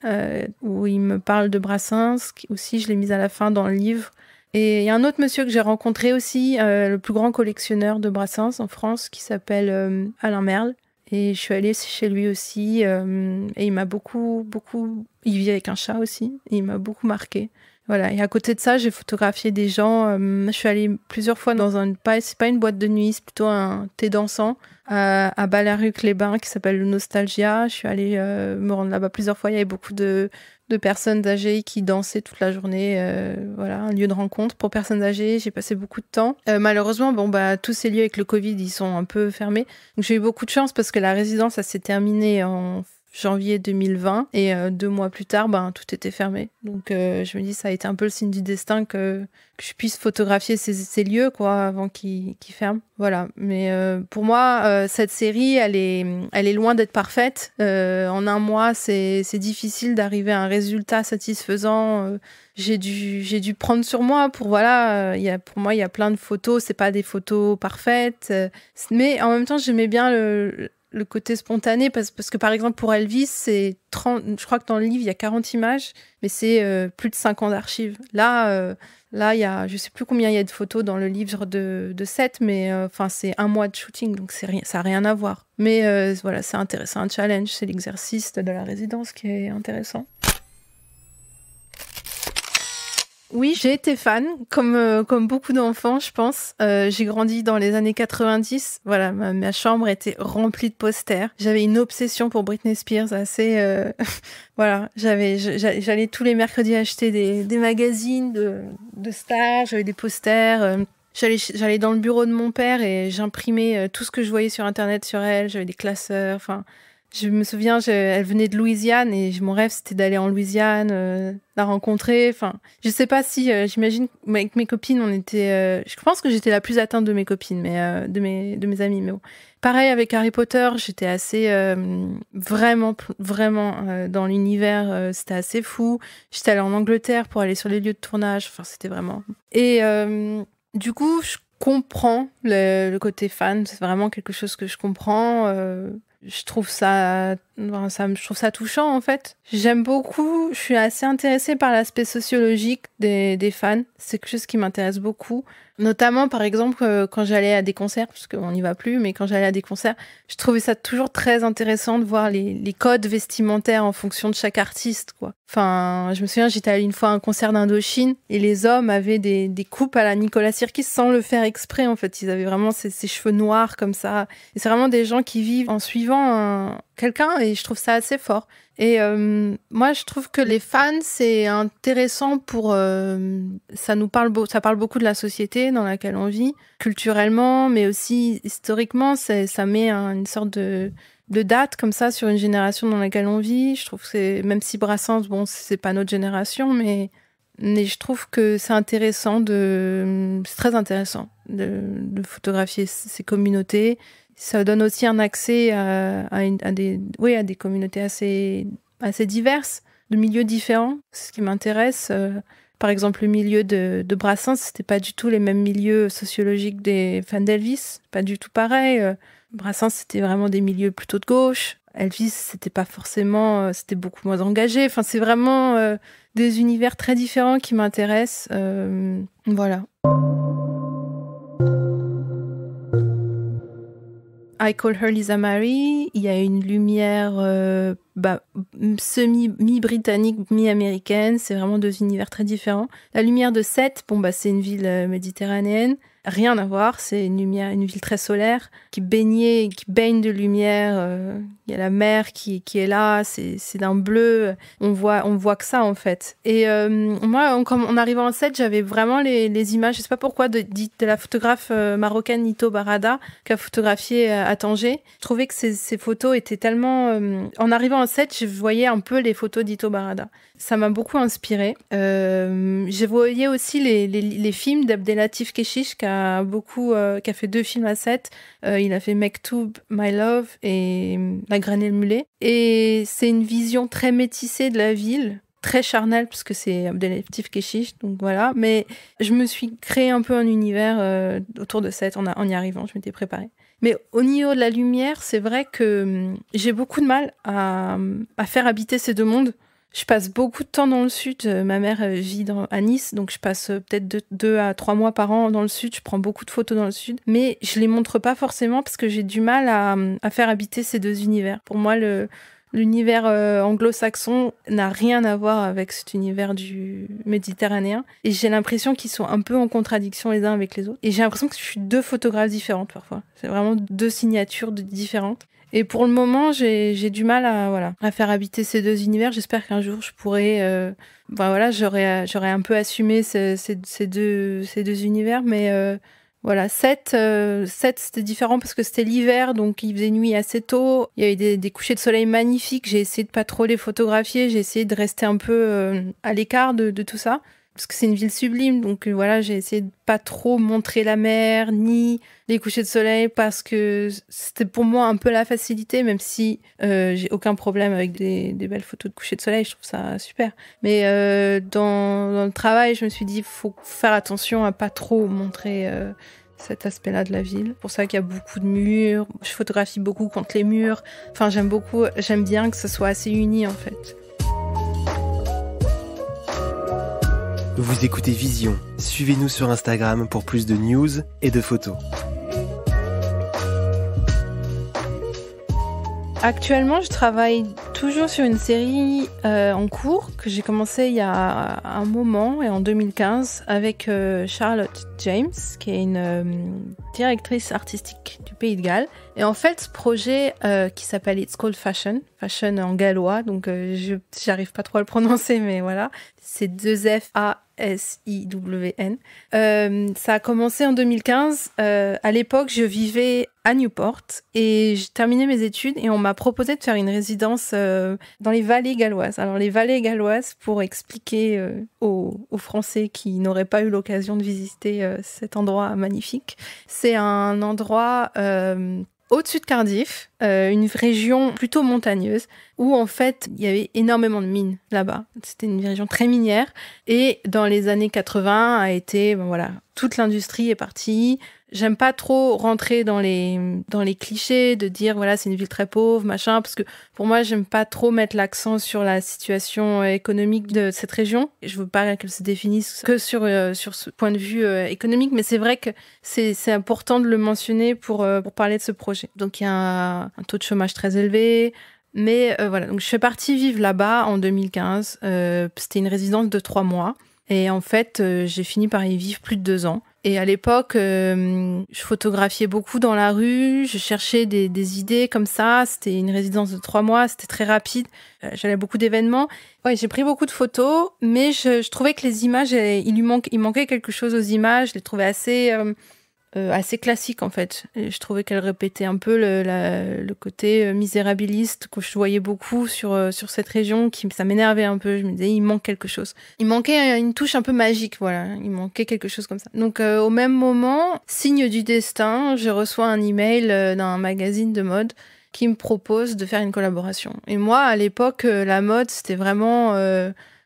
où il me parle de Brassens. Aussi, je l'ai mise à la fin dans le livre. Et il y a un autre monsieur que j'ai rencontré aussi, le plus grand collectionneur de Brassens en France, qui s'appelle Alain Merle. Et je suis allée chez lui aussi et il m'a beaucoup... Il vit avec un chat aussi et il m'a beaucoup marqué. Voilà, et à côté de ça, j'ai photographié des gens. Je suis allée plusieurs fois dans c'est pas une boîte de nuit, c'est plutôt un thé dansant à Ballaruc-les-Bains qui s'appelle le Nostalgia. Je suis allée me rendre là-bas plusieurs fois. Il y avait beaucoup de personnes âgées qui dansaient toute la journée. Voilà, un lieu de rencontre pour personnes âgées. J'ai passé beaucoup de temps. Malheureusement, tous ces lieux avec le Covid, ils sont un peu fermés. Donc j'ai eu beaucoup de chance parce que la résidence, ça s'est terminé en janvier 2020 et 2 mois plus tard, tout était fermé. Donc je me dis, ça a été un peu le signe du destin que je puisse photographier ces lieux quoi, avant qu'ils ferment. Voilà. Mais pour moi, cette série, elle est loin d'être parfaite. En 1 mois, c'est difficile d'arriver à un résultat satisfaisant. J'ai dû prendre sur moi pour voilà. Pour moi, il y a plein de photos. C'est pas des photos parfaites, mais en même temps, j'aimais bien le côté spontané, parce que par exemple pour Elvis, c'est 30, je crois que dans le livre il y a 40 images, mais c'est plus de 5 ans d'archives. Là il y a, je sais plus combien il y a de photos dans le livre de Sète, mais c'est 1 mois de shooting, donc ça n'a rien à voir. Mais voilà, c'est intéressant, un challenge, c'est l'exercice de la résidence qui est intéressant. Oui, j'ai été fan, comme beaucoup d'enfants, je pense. J'ai grandi dans les années 90. Voilà, ma chambre était remplie de posters. J'avais une obsession pour Britney Spears, assez... Voilà, j'allais tous les mercredis acheter des magazines de stars, j'avais des posters. J'allais dans le bureau de mon père et j'imprimais tout ce que je voyais sur Internet sur elle. J'avais des classeurs, enfin... Je me souviens, elle venait de Louisiane et mon rêve, c'était d'aller en Louisiane, la rencontrer. Enfin, je sais pas si, j'imagine, avec mes copines, on était... je pense que j'étais la plus atteinte de mes copines, mais de mes amis. Mais bon. Pareil avec Harry Potter, j'étais assez... vraiment dans l'univers, c'était assez fou. J'étais allée en Angleterre pour aller sur les lieux de tournage. Enfin, c'était vraiment... Et du coup, je comprends le côté fan. C'est vraiment quelque chose que je comprends. Je trouve ça touchant, en fait. J'aime beaucoup, je suis assez intéressée par l'aspect sociologique des fans. C'est quelque chose qui m'intéresse beaucoup. Notamment, par exemple, quand j'allais à des concerts, parce qu'on n'y va plus, mais quand j'allais à des concerts, je trouvais ça toujours très intéressant de voir les codes vestimentaires en fonction de chaque artiste, quoi. Enfin, je me souviens, j'étais allée une fois à un concert d'Indochine et les hommes avaient des coupes à la Nicolas Sirkis sans le faire exprès, en fait. Ils avaient vraiment ces cheveux noirs comme ça. Et c'est vraiment des gens qui vivent en suivant quelqu'un et je trouve ça assez fort. Et moi, je trouve que les fans, c'est intéressant pour... ça parle beaucoup de la société dans laquelle on vit, culturellement, mais aussi historiquement. Ça met une sorte de date comme ça sur une génération dans laquelle on vit. Je trouve que c'est... Même si Brassens, bon, c'est pas notre génération, mais je trouve que c'est intéressant c'est très intéressant de photographier ces communautés. Ça donne aussi un accès à des communautés assez diverses, de milieux différents. Ce qui m'intéresse, par exemple, le milieu de Brassens, c'était pas du tout les mêmes milieux sociologiques des fans d'Elvis, pas du tout pareil. Brassens, c'était vraiment des milieux plutôt de gauche. Elvis, c'était pas forcément, c'était beaucoup moins engagé. Enfin, c'est vraiment des univers très différents qui m'intéressent. Voilà. I Call Her Lisa Marie, il y a une lumière mi-britannique, mi-américaine, c'est vraiment deux univers très différents. La lumière de Sète, c'est une ville méditerranéenne, rien à voir, c'est une ville très solaire, qui baigne de lumière, il y a la mer qui est là, c'est d'un bleu, on voit que ça en fait. Et moi, en arrivant en Sète, j'avais vraiment les images, je sais pas pourquoi, de la photographe marocaine Nito Barada, qui a photographié à Tanger. Je trouvais que ces photos étaient tellement... En arrivant en Sète, je voyais un peu les photos d'Ito Barada. Ça m'a beaucoup inspirée. Je voyais aussi les films d'Abdelatif Kechiche, qui a fait 2 films à Sète. Il a fait Mektoub, My Love et La Granelle Mulet. Et c'est une vision très métissée de la ville, très charnelle, parce que c'est Abdelatif Kechiche, donc voilà. Mais je me suis créé un peu un univers autour de Sète en y arrivant, je m'étais préparée. Mais au niveau de la lumière, c'est vrai que j'ai beaucoup de mal à faire habiter ces deux mondes. Je passe beaucoup de temps dans le sud. Ma mère vit à Nice, donc je passe peut-être 2 à 3 mois par an dans le sud. Je prends beaucoup de photos dans le sud. Mais je les montre pas forcément parce que j'ai du mal à faire habiter ces deux univers. Pour moi, l'univers anglo-saxon n'a rien à voir avec cet univers du méditerranéen. Et j'ai l'impression qu'ils sont un peu en contradiction les uns avec les autres. Et j'ai l'impression que je suis 2 photographes différentes parfois. C'est vraiment 2 signatures différentes. Et pour le moment, j'ai du mal à faire habiter ces deux univers. J'espère qu'un jour, je pourrai... j'aurais un peu assumé ces deux univers. Mais voilà, Sète, c'était différent parce que c'était l'hiver, donc il faisait nuit assez tôt. Il y a eu des couchers de soleil magnifiques. J'ai essayé de pas trop les photographier. J'ai essayé de rester un peu à l'écart de tout ça. Parce que c'est une ville sublime, donc voilà, j'ai essayé de pas trop montrer la mer, ni les couchers de soleil, parce que c'était pour moi un peu la facilité, même si j'ai aucun problème avec des belles photos de coucher de soleil, je trouve ça super. Mais dans le travail, je me suis dit, il faut faire attention à pas trop montrer cet aspect-là de la ville. C'est pour ça qu'il y a beaucoup de murs, je photographie beaucoup contre les murs. Enfin, j'aime bien que ça soit assez uni en fait. Vous écoutez Vision. Suivez-nous sur Instagram pour plus de news et de photos. Actuellement, je travaille toujours sur une série en cours que j'ai commencé il y a un moment, et en 2015, avec Charlotte James, qui est une directrice artistique du Pays de Galles. Et en fait, ce projet qui s'appelle It's Called Fashion en gallois, donc j'arrive pas trop à le prononcer, mais voilà, c'est 2FASIWN. Ça a commencé en 2015. À l'époque, je vivais à Newport et j'ai terminé mes études et on m'a proposé de faire une résidence dans les vallées galloises. Alors les vallées galloises, pour expliquer aux Français qui n'auraient pas eu l'occasion de visiter cet endroit magnifique, c'est un endroit au-dessus de Cardiff, une région plutôt montagneuse, où en fait il y avait énormément de mines là-bas. C'était une région très minière, et dans les années 80 a été, toute l'industrie est partie. J'aime pas trop rentrer dans les clichés de dire c'est une ville très pauvre, machin, parce que pour moi j'aime pas trop mettre l'accent sur la situation économique de cette région. Je veux pas qu'elle se définisse que sur ce point de vue économique, mais c'est vrai que c'est important de le mentionner pour parler de ce projet. Donc il y a un taux de chômage très élevé. Mais donc je suis partie vivre là-bas en 2015. C'était une résidence de 3 mois. Et en fait, j'ai fini par y vivre plus de 2 ans. Et à l'époque, je photographiais beaucoup dans la rue, je cherchais des idées comme ça. C'était une résidence de 3 mois, c'était très rapide. J'allais à beaucoup d'événements. Ouais, j'ai pris beaucoup de photos, mais je trouvais que les images, il manquait quelque chose aux images. Je les trouvais assez classique en fait. Et je trouvais qu'elle répétait un peu le côté misérabiliste que je voyais beaucoup sur cette région, ça m'énervait un peu. Je me disais, il manque quelque chose. Il manquait une touche un peu magique, voilà. Il manquait quelque chose comme ça. Donc au même moment, signe du destin, je reçois un email d'un magazine de mode qui me propose de faire une collaboration. Et moi, à l'époque, la mode, c'était vraiment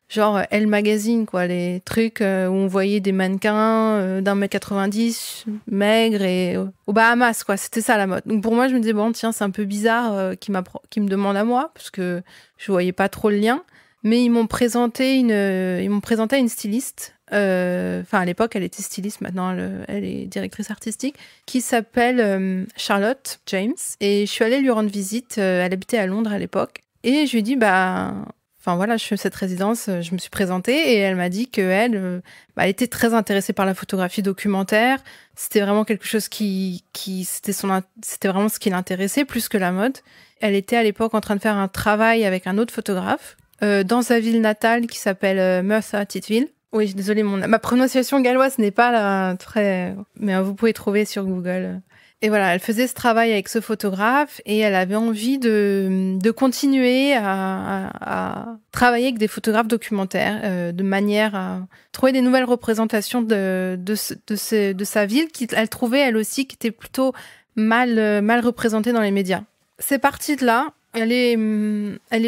genre Elle Magazine, quoi, les trucs où on voyait des mannequins d'1m90, maigres et aux Bahamas, quoi. C'était ça la mode. Donc pour moi, je me disais, bon, tiens, c'est un peu bizarre qu'il me demande à moi, parce que je voyais pas trop le lien. Mais ils m'ont présenté une styliste. Enfin, à l'époque, elle était styliste. Maintenant, elle est directrice artistique, qui s'appelle Charlotte James. Et je suis allée lui rendre visite. Elle habitait à Londres à l'époque. Et je lui ai dit, je fais cette résidence, je me suis présentée et elle m'a dit qu'elle elle était très intéressée par la photographie documentaire. C'était vraiment quelque chose c'était vraiment ce qui l'intéressait plus que la mode. Elle était à l'époque en train de faire un travail avec un autre photographe dans sa ville natale qui s'appelle Merthyr Tydfil. Oui, désolée, ma prononciation galloise n'est pas là très... Mais vous pouvez trouver sur Google. Et voilà, elle faisait ce travail avec ce photographe et elle avait envie de continuer à travailler avec des photographes documentaires de manière à trouver des nouvelles représentations de sa ville qu'elle trouvait elle aussi qui était plutôt mal représentée dans les médias. C'est parti de là. Elle est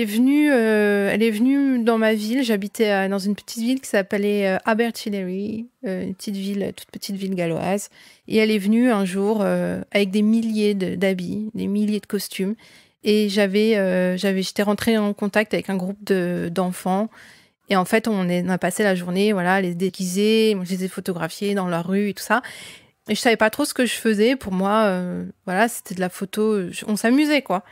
venue dans ma ville. J'habitais dans une petite ville qui s'appelait Abertillery, une toute petite ville galloise. Et elle est venue un jour avec des milliers d'habits, des milliers de costumes. Et j'étais rentrée en contact avec un groupe d'enfants. Et en fait, on a passé la journée, à les déguiser. Moi, je les ai photographiés dans la rue et tout ça. Et je savais pas trop ce que je faisais. Pour moi, c'était de la photo. On s'amusait, quoi.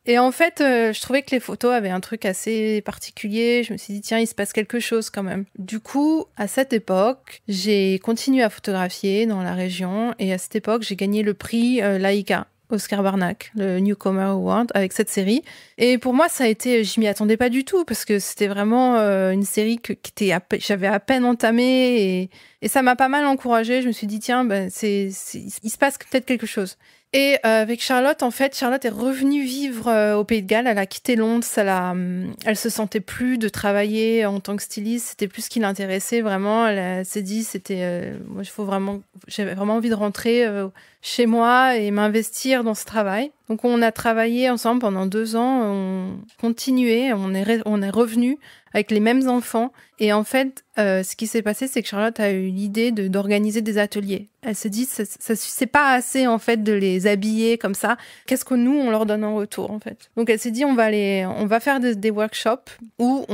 Et en fait, je trouvais que les photos avaient un truc assez particulier. Je me suis dit, tiens, il se passe quelque chose quand même. Du coup, à cette époque, j'ai continué à photographier dans la région. Et à cette époque, j'ai gagné le prix Laika, Oscar Barnack, le Newcomer Award, avec cette série. Et pour moi, je m'y attendais pas du tout, parce que c'était vraiment une série j'avais à peine entamée. Et ça m'a pas mal encouragée. Je me suis dit, tiens, il se passe peut-être quelque chose. Et avec Charlotte, en fait, Charlotte est revenue vivre au Pays de Galles. Elle a quitté Londres. Elle se sentait plus de travailler en tant que styliste. C'était plus ce qui l'intéressait vraiment. Elle s'est dit, j'avais vraiment envie de rentrer chez moi et m'investir dans ce travail. Donc on a travaillé ensemble pendant 2 ans. On continuait. On est revenu avec les mêmes enfants. Et en fait, ce qui s'est passé, c'est que Charlotte a eu l'idée d'organiser des ateliers. Elle se dit, c'est pas assez, en fait, de les habiller comme ça. Qu'est-ce que nous, on leur donne en retour, en fait? Donc, elle s'est dit, on va faire des workshops où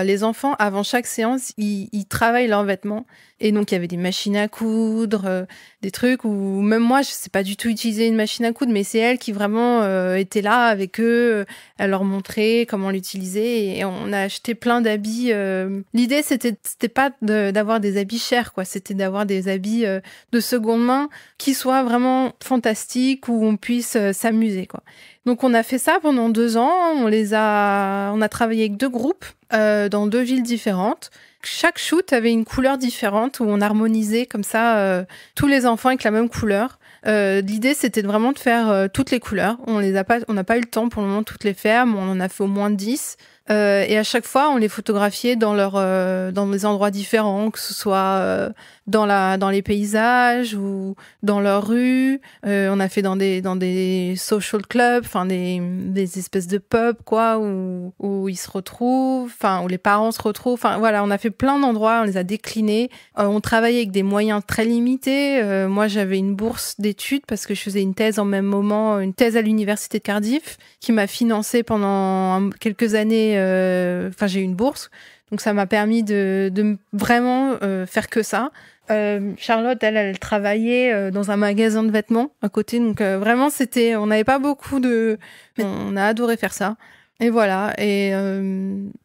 les enfants, avant chaque séance, ils travaillent leurs vêtements. Et donc, il y avait des machines à coudre, des trucs où même moi, je sais pas du tout utiliser une machine à coudre, mais c'est elle qui vraiment vraiment été là avec eux, à leur montrer comment l'utiliser. Et on a acheté plein d'habits. L'idée, c'était pas d'avoir des habits chers, quoi. C'était d'avoir des habits de seconde main qui soient vraiment fantastiques, où on puisse s'amuser, quoi. Donc, on a fait ça pendant 2 ans. On a travaillé avec 2 groupes dans 2 villes différentes. Chaque shoot avait une couleur différente où on harmonisait comme ça tous les enfants avec la même couleur. L'idée, c'était vraiment de faire toutes les couleurs. On n'a pas eu le temps pour le moment de toutes les faire, mais on en a fait au moins 10. Et à chaque fois, on les photographiait dans des endroits différents, que ce soit dans les paysages ou dans leur rue. On a fait dans des social clubs, enfin des espèces de pubs, quoi, où ils se retrouvent, enfin où les parents se retrouvent. Enfin voilà, on a fait plein d'endroits, on les a déclinés. On travaillait avec des moyens très limités. Moi, j'avais une bourse d'études parce que je faisais une thèse en même moment, une thèse à l'université de Cardiff, qui m'a financée pendant quelques années. Enfin, j'ai eu une bourse, donc ça m'a permis de vraiment faire que ça. Charlotte, elle travaillait dans un magasin de vêtements à côté, donc vraiment on n'avait pas beaucoup on a adoré faire ça. Et voilà. Et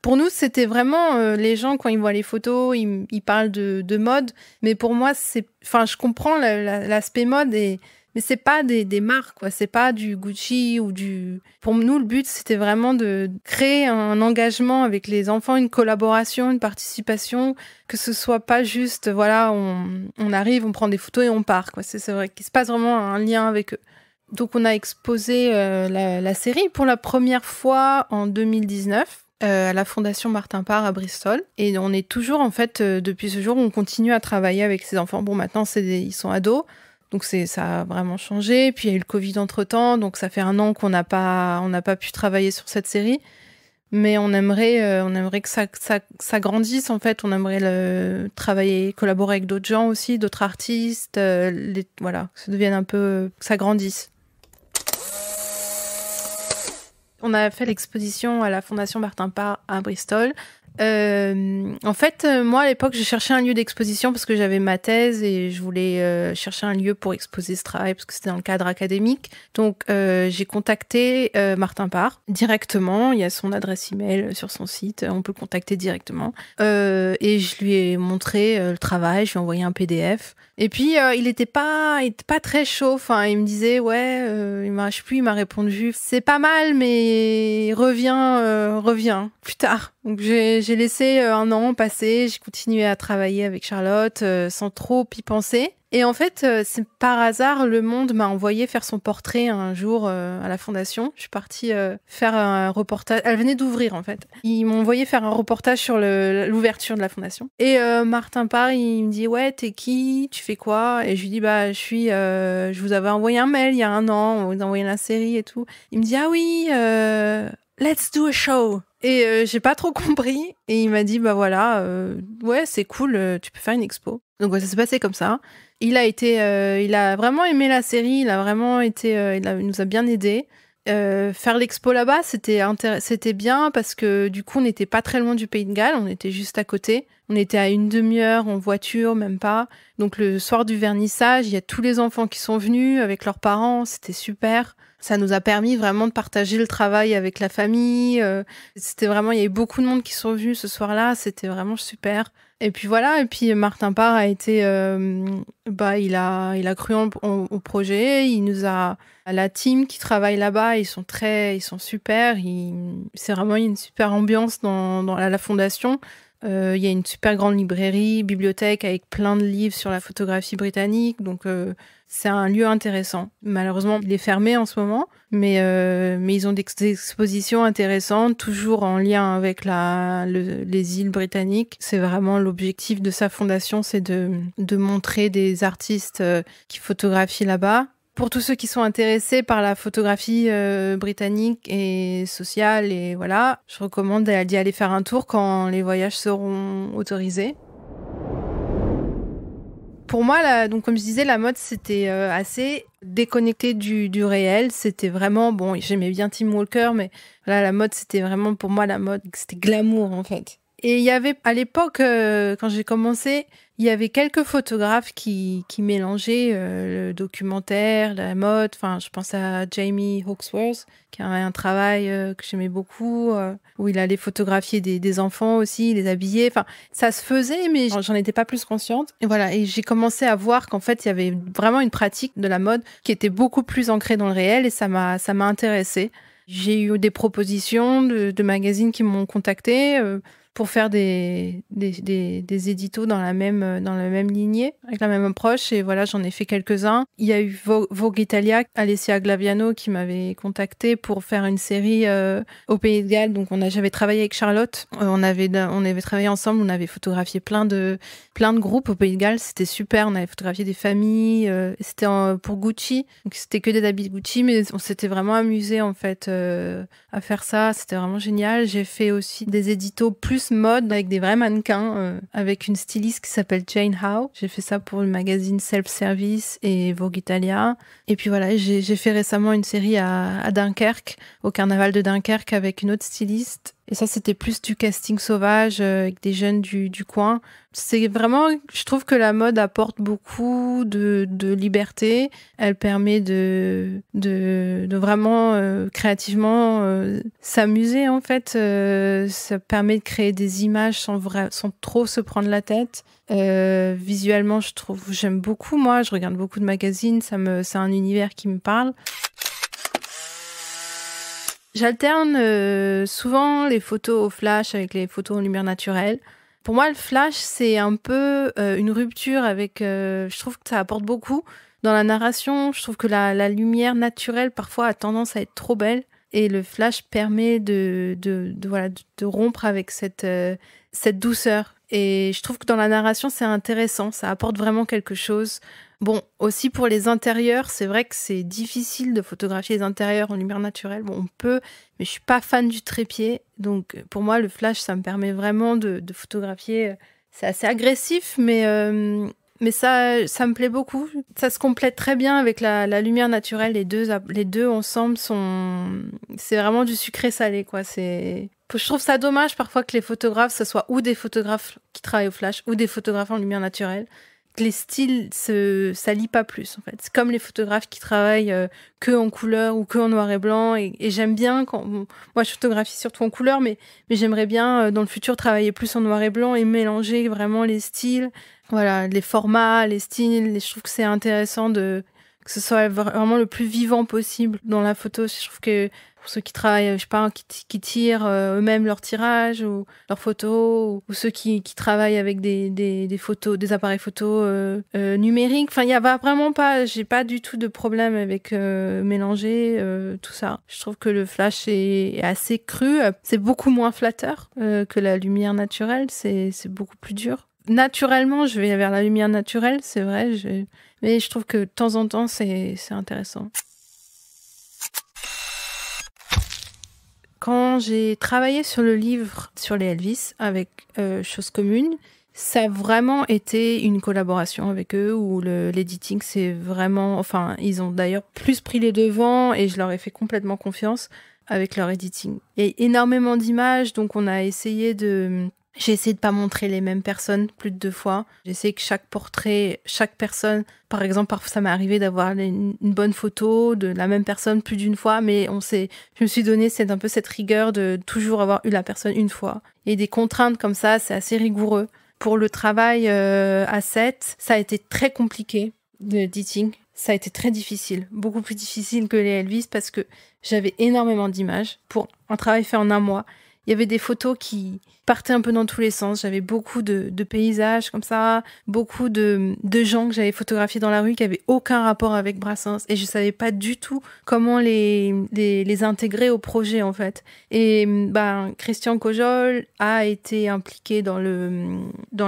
pour nous, c'était vraiment les gens, quand ils voient les photos, ils parlent de mode, mais pour moi, je comprends l'aspect mode mais c'est pas des marques, quoi. C'est pas du Gucci Pour nous, le but, c'était vraiment de créer un engagement avec les enfants, une collaboration, une participation, que ce soit pas juste, voilà, on arrive, on prend des photos et on part, quoi. C'est vrai qu'il se passe vraiment un lien avec eux. Donc, on a exposé la série pour la première fois en 2019 à la Fondation Martin Parr à Bristol. Et on est toujours, en fait, depuis ce jour, on continue à travailler avec ces enfants. Bon, maintenant, ils sont ados. Donc ça a vraiment changé. Puis il y a eu le Covid entre-temps, donc ça fait 1 an qu'on n'a pas pu travailler sur cette série. Mais on aimerait que ça grandisse, en fait. On aimerait travailler, collaborer avec d'autres gens aussi, d'autres artistes. Voilà, que ça devienne un peu, que ça grandisse. On a fait l'exposition à la Fondation Martin Parr à Bristol. En fait, moi, à l'époque, j'ai cherché un lieu d'exposition parce que j'avais ma thèse et je voulais chercher un lieu pour exposer ce travail parce que c'était dans le cadre académique. Donc, j'ai contacté Martin Parr directement. Il y a son adresse email sur son site. On peut le contacter directement. Et je lui ai montré le travail. Je lui ai envoyé un PDF. Et puis, il était pas très chaud. Enfin, il me disait, ouais, je sais plus, il m'a répondu, c'est pas mal, mais reviens plus tard. Donc, j'ai laissé 1 an passer. J'ai continué à travailler avec Charlotte sans trop y penser. Et en fait, c'est par hasard, Le Monde m'a envoyé faire son portrait un jour à la Fondation. Je suis partie faire un reportage. Elle venait d'ouvrir, en fait. Ils m'ont envoyé faire un reportage sur l'ouverture de la Fondation. Et Martin Parr, il me dit, ouais, t'es qui? Tu fais quoi? Et je lui dis, je vous avais envoyé un mail il y a 1 an, on vous a envoyé la série et tout. Il me dit, ah oui, let's do a show. Et j'ai pas trop compris. Et il m'a dit, voilà, ouais, c'est cool, tu peux faire une expo. Donc ça s'est passé comme ça. Il a vraiment aimé la série, il nous a bien aidés. Faire l'expo là-bas, c'était bien parce que du coup, on n'était pas très loin du Pays de Galles, on était juste à côté. On était à 1 demi-heure en voiture, même pas. Donc le soir du vernissage, il y a tous les enfants qui sont venus avec leurs parents, c'était super. Ça nous a permis vraiment de partager le travail avec la famille. C'était vraiment, il y a eu beaucoup de monde qui sont venus ce soir-là, c'était vraiment super. Et puis voilà, et puis Martin Parr a été, il a cru au projet, la team qui travaille là-bas, ils sont super, c'est vraiment une super ambiance à la fondation. Il y a une super grande bibliothèque avec plein de livres sur la photographie britannique, donc c'est un lieu intéressant. Malheureusement, il est fermé en ce moment, mais ils ont des expositions intéressantes, toujours en lien avec les îles britanniques. C'est vraiment l'objectif de sa fondation, c'est de montrer des artistes qui photographient là-bas. Pour tous ceux qui sont intéressés par la photographie britannique et sociale, et voilà, je recommande d'y aller faire un tour quand les voyages seront autorisés. Pour moi, donc comme je disais, la mode, c'était assez déconnecté du réel. C'était vraiment, bon, j'aimais bien Tim Walker, mais voilà, la mode, c'était vraiment, pour moi, la mode, c'était glamour, en fait. Et il y avait, à l'époque, quand j'ai commencé, il y avait quelques photographes qui mélangeaient le documentaire, la mode. Enfin, je pense à Jamie Hawksworth, qui a un travail que j'aimais beaucoup, où il allait photographier des enfants aussi, les habiller. Enfin, ça se faisait, mais j'en étais pas plus consciente. Et voilà, et j'ai commencé à voir qu'en fait, il y avait vraiment une pratique de la mode qui était beaucoup plus ancrée dans le réel, et ça m'a intéressée. J'ai eu des propositions de magazines qui m'ont contactée pour faire des éditos dans la même lignée, avec la même approche. Et voilà, j'en ai fait quelques-uns. Il y a eu Vogue Italia, Alessia Glaviano qui m'avait contactée pour faire une série au Pays de Galles. Donc j'avais travaillé avec Charlotte. On avait travaillé ensemble. On avait photographié plein de groupes au Pays de Galles. C'était super. On avait photographié des familles. C'était pour Gucci. Donc c'était que des habits Gucci, mais on s'était vraiment amusé en fait à faire ça. C'était vraiment génial. J'ai fait aussi des éditos plus mode avec des vrais mannequins, avec une styliste qui s'appelle Jane Howe. J'ai fait ça pour le magazine Self Service et Vogue Italia. Et puis voilà, j'ai fait récemment une série à Dunkerque, au carnaval de Dunkerque, avec une autre styliste. Et ça, c'était plus du casting sauvage avec des jeunes du coin. C'est vraiment, je trouve que la mode apporte beaucoup de liberté. Elle permet de vraiment créativement s'amuser en fait. Ça permet de créer des images sans trop se prendre la tête. Visuellement, j'aime beaucoup. Moi, je regarde beaucoup de magazines. C'est un univers qui me parle. J'alterne souvent les photos au flash avec les photos en lumière naturelle. Pour moi, le flash, c'est un peu une rupture avec... je trouve que ça apporte beaucoup dans la narration. Je trouve que la lumière naturelle, parfois, a tendance à être trop belle. Et le flash permet de rompre avec cette douceur. Et je trouve que dans la narration, c'est intéressant. Ça apporte vraiment quelque chose. Bon, aussi pour les intérieurs, c'est vrai que c'est difficile de photographier les intérieurs en lumière naturelle. Bon, on peut, mais je suis pas fan du trépied. Donc, pour moi, le flash, ça me permet vraiment de photographier. C'est assez agressif, mais ça me plaît beaucoup. Ça se complète très bien avec la lumière naturelle. Les deux ensemble c'est vraiment du sucré-salé, quoi. Je trouve ça dommage parfois que les photographes, ce soit ou des photographes qui travaillent au flash ou des photographes en lumière naturelle. Les styles s'allient pas plus en fait. C'est comme les photographes qui travaillent que en couleur ou que en noir et blanc, et j'aime bien moi je photographie surtout en couleur, mais j'aimerais bien dans le futur travailler plus en noir et blanc et mélanger vraiment les styles, voilà, les formats, les styles. Je trouve que c'est intéressant que ce soit vraiment le plus vivant possible dans la photo. Je trouve que pour ceux qui travaillent, je sais pas, qui tirent eux-mêmes leurs tirages ou leurs photos, ou ceux qui travaillent avec des photos, des appareils photos numériques. Enfin, il y a vraiment pas, j'ai pas du tout de problème avec mélanger tout ça. Je trouve que le flash est assez cru. C'est beaucoup moins flatteur que la lumière naturelle. C'est beaucoup plus dur. Naturellement, je vais vers la lumière naturelle, c'est vrai. Mais je trouve que de temps en temps, c'est intéressant. Quand j'ai travaillé sur le livre sur les Elvis avec Chose Commune, ça a vraiment été une collaboration avec eux où l'editing, c'est vraiment... Enfin, ils ont d'ailleurs plus pris les devants et je leur ai fait complètement confiance avec leur editing. Il y a énormément d'images, donc on a essayé de... J'ai essayé de pas montrer les mêmes personnes plus de 2 fois. J'ai essayé que chaque portrait, chaque personne, par exemple, parfois ça m'est arrivé d'avoir une bonne photo de la même personne plus d'une fois, mais je me suis donné un peu cette rigueur de toujours avoir eu la personne une fois. Et des contraintes comme ça, c'est assez rigoureux. Pour le travail à 7, ça a été très compliqué de editing. Ça a été très difficile, beaucoup plus difficile que les Elvis parce que j'avais énormément d'images pour un travail fait en 1 mois. Il y avait des photos qui partaient un peu dans tous les sens. J'avais beaucoup de paysages comme ça, beaucoup de gens que j'avais photographiés dans la rue qui n'avaient aucun rapport avec Brassens. Et je ne savais pas du tout comment les intégrer au projet, en fait. Et Christian Cojol a été impliqué dans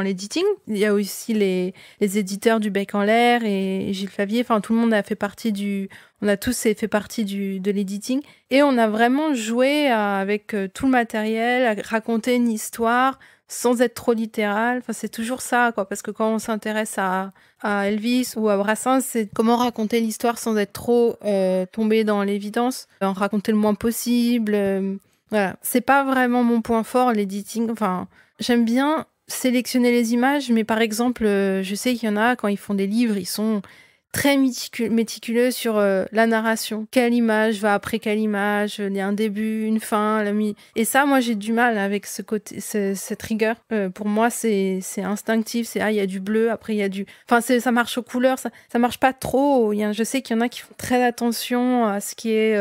l'editing. Il y a aussi les éditeurs du Bec en l'air et Gilles Favier. Enfin, tout le monde a fait partie on a tous fait partie de l'editing. Et on a vraiment joué avec tout le matériel, à raconter une histoire sans être trop littéral. Enfin, c'est toujours ça, quoi. Parce que quand on s'intéresse à Elvis ou à Brassens, c'est comment raconter l'histoire sans être trop tombé dans l'évidence, en raconter le moins possible. Voilà. C'est pas vraiment mon point fort, l'editing. Enfin, j'aime bien sélectionner les images, mais par exemple, je sais qu'il y en a, quand ils font des livres, ils sont très méticuleux sur la narration. Quelle image va après quelle image, il y a un début, une fin, et ça, moi, j'ai du mal avec cette rigueur. Pour moi, c'est instinctif, il y a du bleu, après il y a du... Enfin, ça marche aux couleurs, ça marche pas trop. Je sais qu'il y en a qui font très attention à ce qui est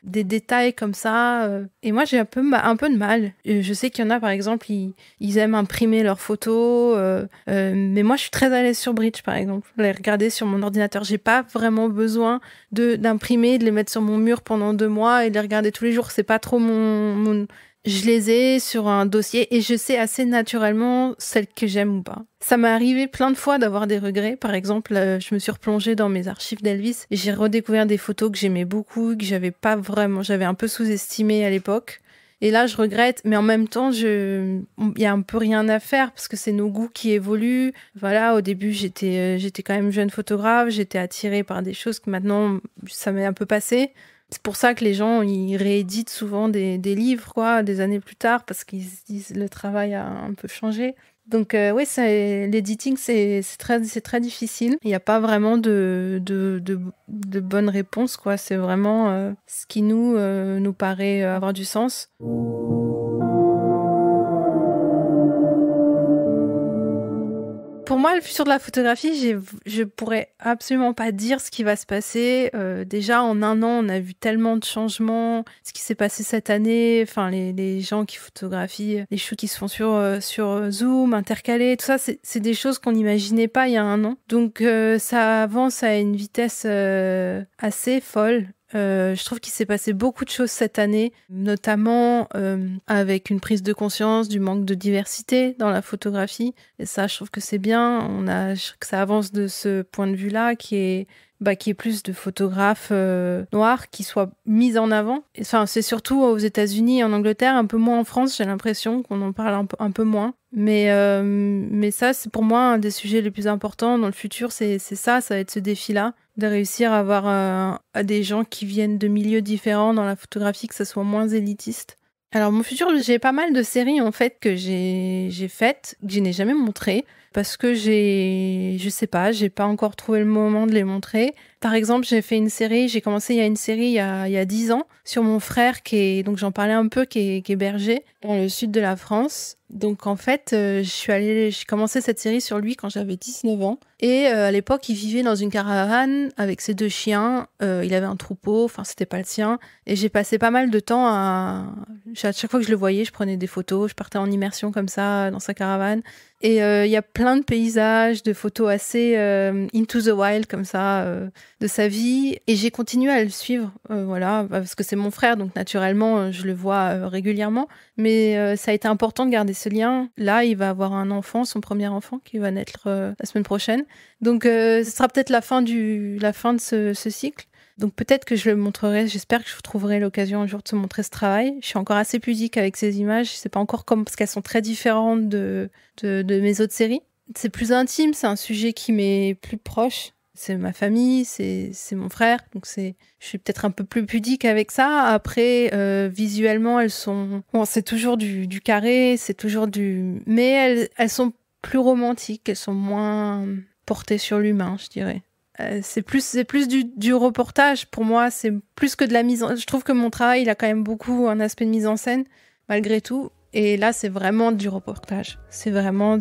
des détails comme ça. Et moi, j'ai un peu de mal. Je sais qu'il y en a, par exemple, ils aiment imprimer leurs photos, mais moi, je suis très à l'aise sur Bridge, par exemple. Les regarder sur mon ordinateur. J'ai pas vraiment besoin d'imprimer, de les mettre sur mon mur pendant 2 mois et de les regarder tous les jours. C'est pas trop mon... Je les ai sur un dossier et je sais assez naturellement celles que j'aime ou pas. Ça m'est arrivé plein de fois d'avoir des regrets. Par exemple, je me suis replongée dans mes archives d'Elvis et j'ai redécouvert des photos que j'aimais beaucoup, que j'avais un peu sous-estimées à l'époque. Et là, je regrette, mais en même temps, il y a un peu rien à faire parce que c'est nos goûts qui évoluent. Voilà, au début, j'étais quand même jeune photographe, j'étais attirée par des choses que maintenant, ça m'est un peu passé. C'est pour ça que les gens, ils rééditent souvent des livres, quoi, des années plus tard, parce qu'ils se disent le travail a un peu changé. Donc oui, l'editing, c'est très difficile. Il n'y a pas vraiment de bonnes réponses, quoi. C'est vraiment ce qui nous paraît avoir du sens. Pour moi, le futur de la photographie, je pourrais absolument pas dire ce qui va se passer. Déjà, en 1 an, on a vu tellement de changements. Ce qui s'est passé cette année, enfin, les gens qui photographient, les shoots qui se font sur Zoom, intercalés, tout ça, c'est des choses qu'on n'imaginait pas il y a 1 an. Donc, ça avance à une vitesse assez folle. Je trouve qu'il s'est passé beaucoup de choses cette année, notamment avec une prise de conscience du manque de diversité dans la photographie. Et ça, je trouve que c'est bien. Que ça avance de ce point de vue-là, qui est plus de photographes noirs qui soient mis en avant. Enfin, c'est surtout aux États-Unis et en Angleterre, un peu moins en France, j'ai l'impression qu'on en parle un peu moins. Mais ça, c'est pour moi un des sujets les plus importants dans le futur, ça va être ce défi-là, de réussir à avoir des gens qui viennent de milieux différents dans la photographie, que ça soit moins élitiste. Alors, mon futur, j'ai pas mal de séries, en fait, que j'ai faites, que je n'ai jamais montrées, parce que j'ai pas encore trouvé le moment de les montrer. Par exemple, j'ai commencé il y a 10 ans, sur mon frère, donc j'en parlais un peu, qui est berger, dans le sud de la France. Donc en fait, j'ai commencé cette série sur lui quand j'avais 19 ans. Et à l'époque, il vivait dans une caravane avec ses 2 chiens. Il avait un troupeau, enfin c'était pas le sien. Et j'ai passé pas mal de temps à chaque fois que je le voyais, je prenais des photos, je partais en immersion comme ça dans sa caravane. Et il y a plein de paysages, de photos assez into the wild comme ça, de sa vie. Et j'ai continué à le suivre, voilà, parce que c'est mon frère, donc naturellement, je le vois régulièrement. Mais ça a été important de garder ce lien. Là, il va avoir un enfant, son premier enfant, qui va naître la semaine prochaine. Donc, ce sera peut-être la fin de ce cycle. Donc peut-être que je le montrerai, j'espère que je trouverai l'occasion un jour de te montrer ce travail. Je suis encore assez pudique avec ces images, c'est pas encore parce qu'elles sont très différentes de mes autres séries. C'est plus intime, c'est un sujet qui m'est plus proche. C'est ma famille, c'est mon frère, donc je suis peut-être un peu plus pudique avec ça. Après, visuellement, elles sont... Bon, c'est toujours du carré, c'est toujours mais elles sont plus romantiques, elles sont moins portées sur l'humain, je dirais. C'est plus du reportage pour moi, c'est plus que de la mise en... Je trouve que mon travail, il a quand même beaucoup un aspect de mise en scène, malgré tout. Et là, c'est vraiment du reportage. C'est vraiment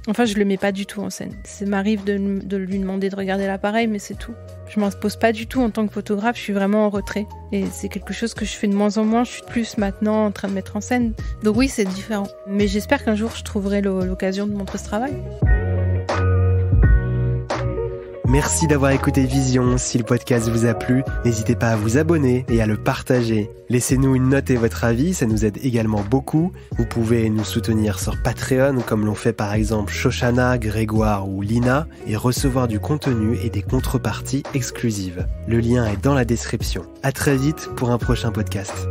Enfin, je le mets pas du tout en scène. Ça m'arrive de lui demander de regarder l'appareil, mais c'est tout. Je m'en pose pas du tout en tant que photographe, je suis vraiment en retrait. Et c'est quelque chose que je fais de moins en moins, je suis plus maintenant en train de mettre en scène. Donc oui, c'est différent. Mais j'espère qu'un jour, je trouverai l'occasion de montrer ce travail. Merci d'avoir écouté Vision. Si le podcast vous a plu, n'hésitez pas à vous abonner et à le partager. Laissez-nous une note et votre avis, ça nous aide également beaucoup. Vous pouvez nous soutenir sur Patreon, comme l'ont fait par exemple Shoshana, Grégoire ou Lina, et recevoir du contenu et des contreparties exclusives. Le lien est dans la description. À très vite pour un prochain podcast.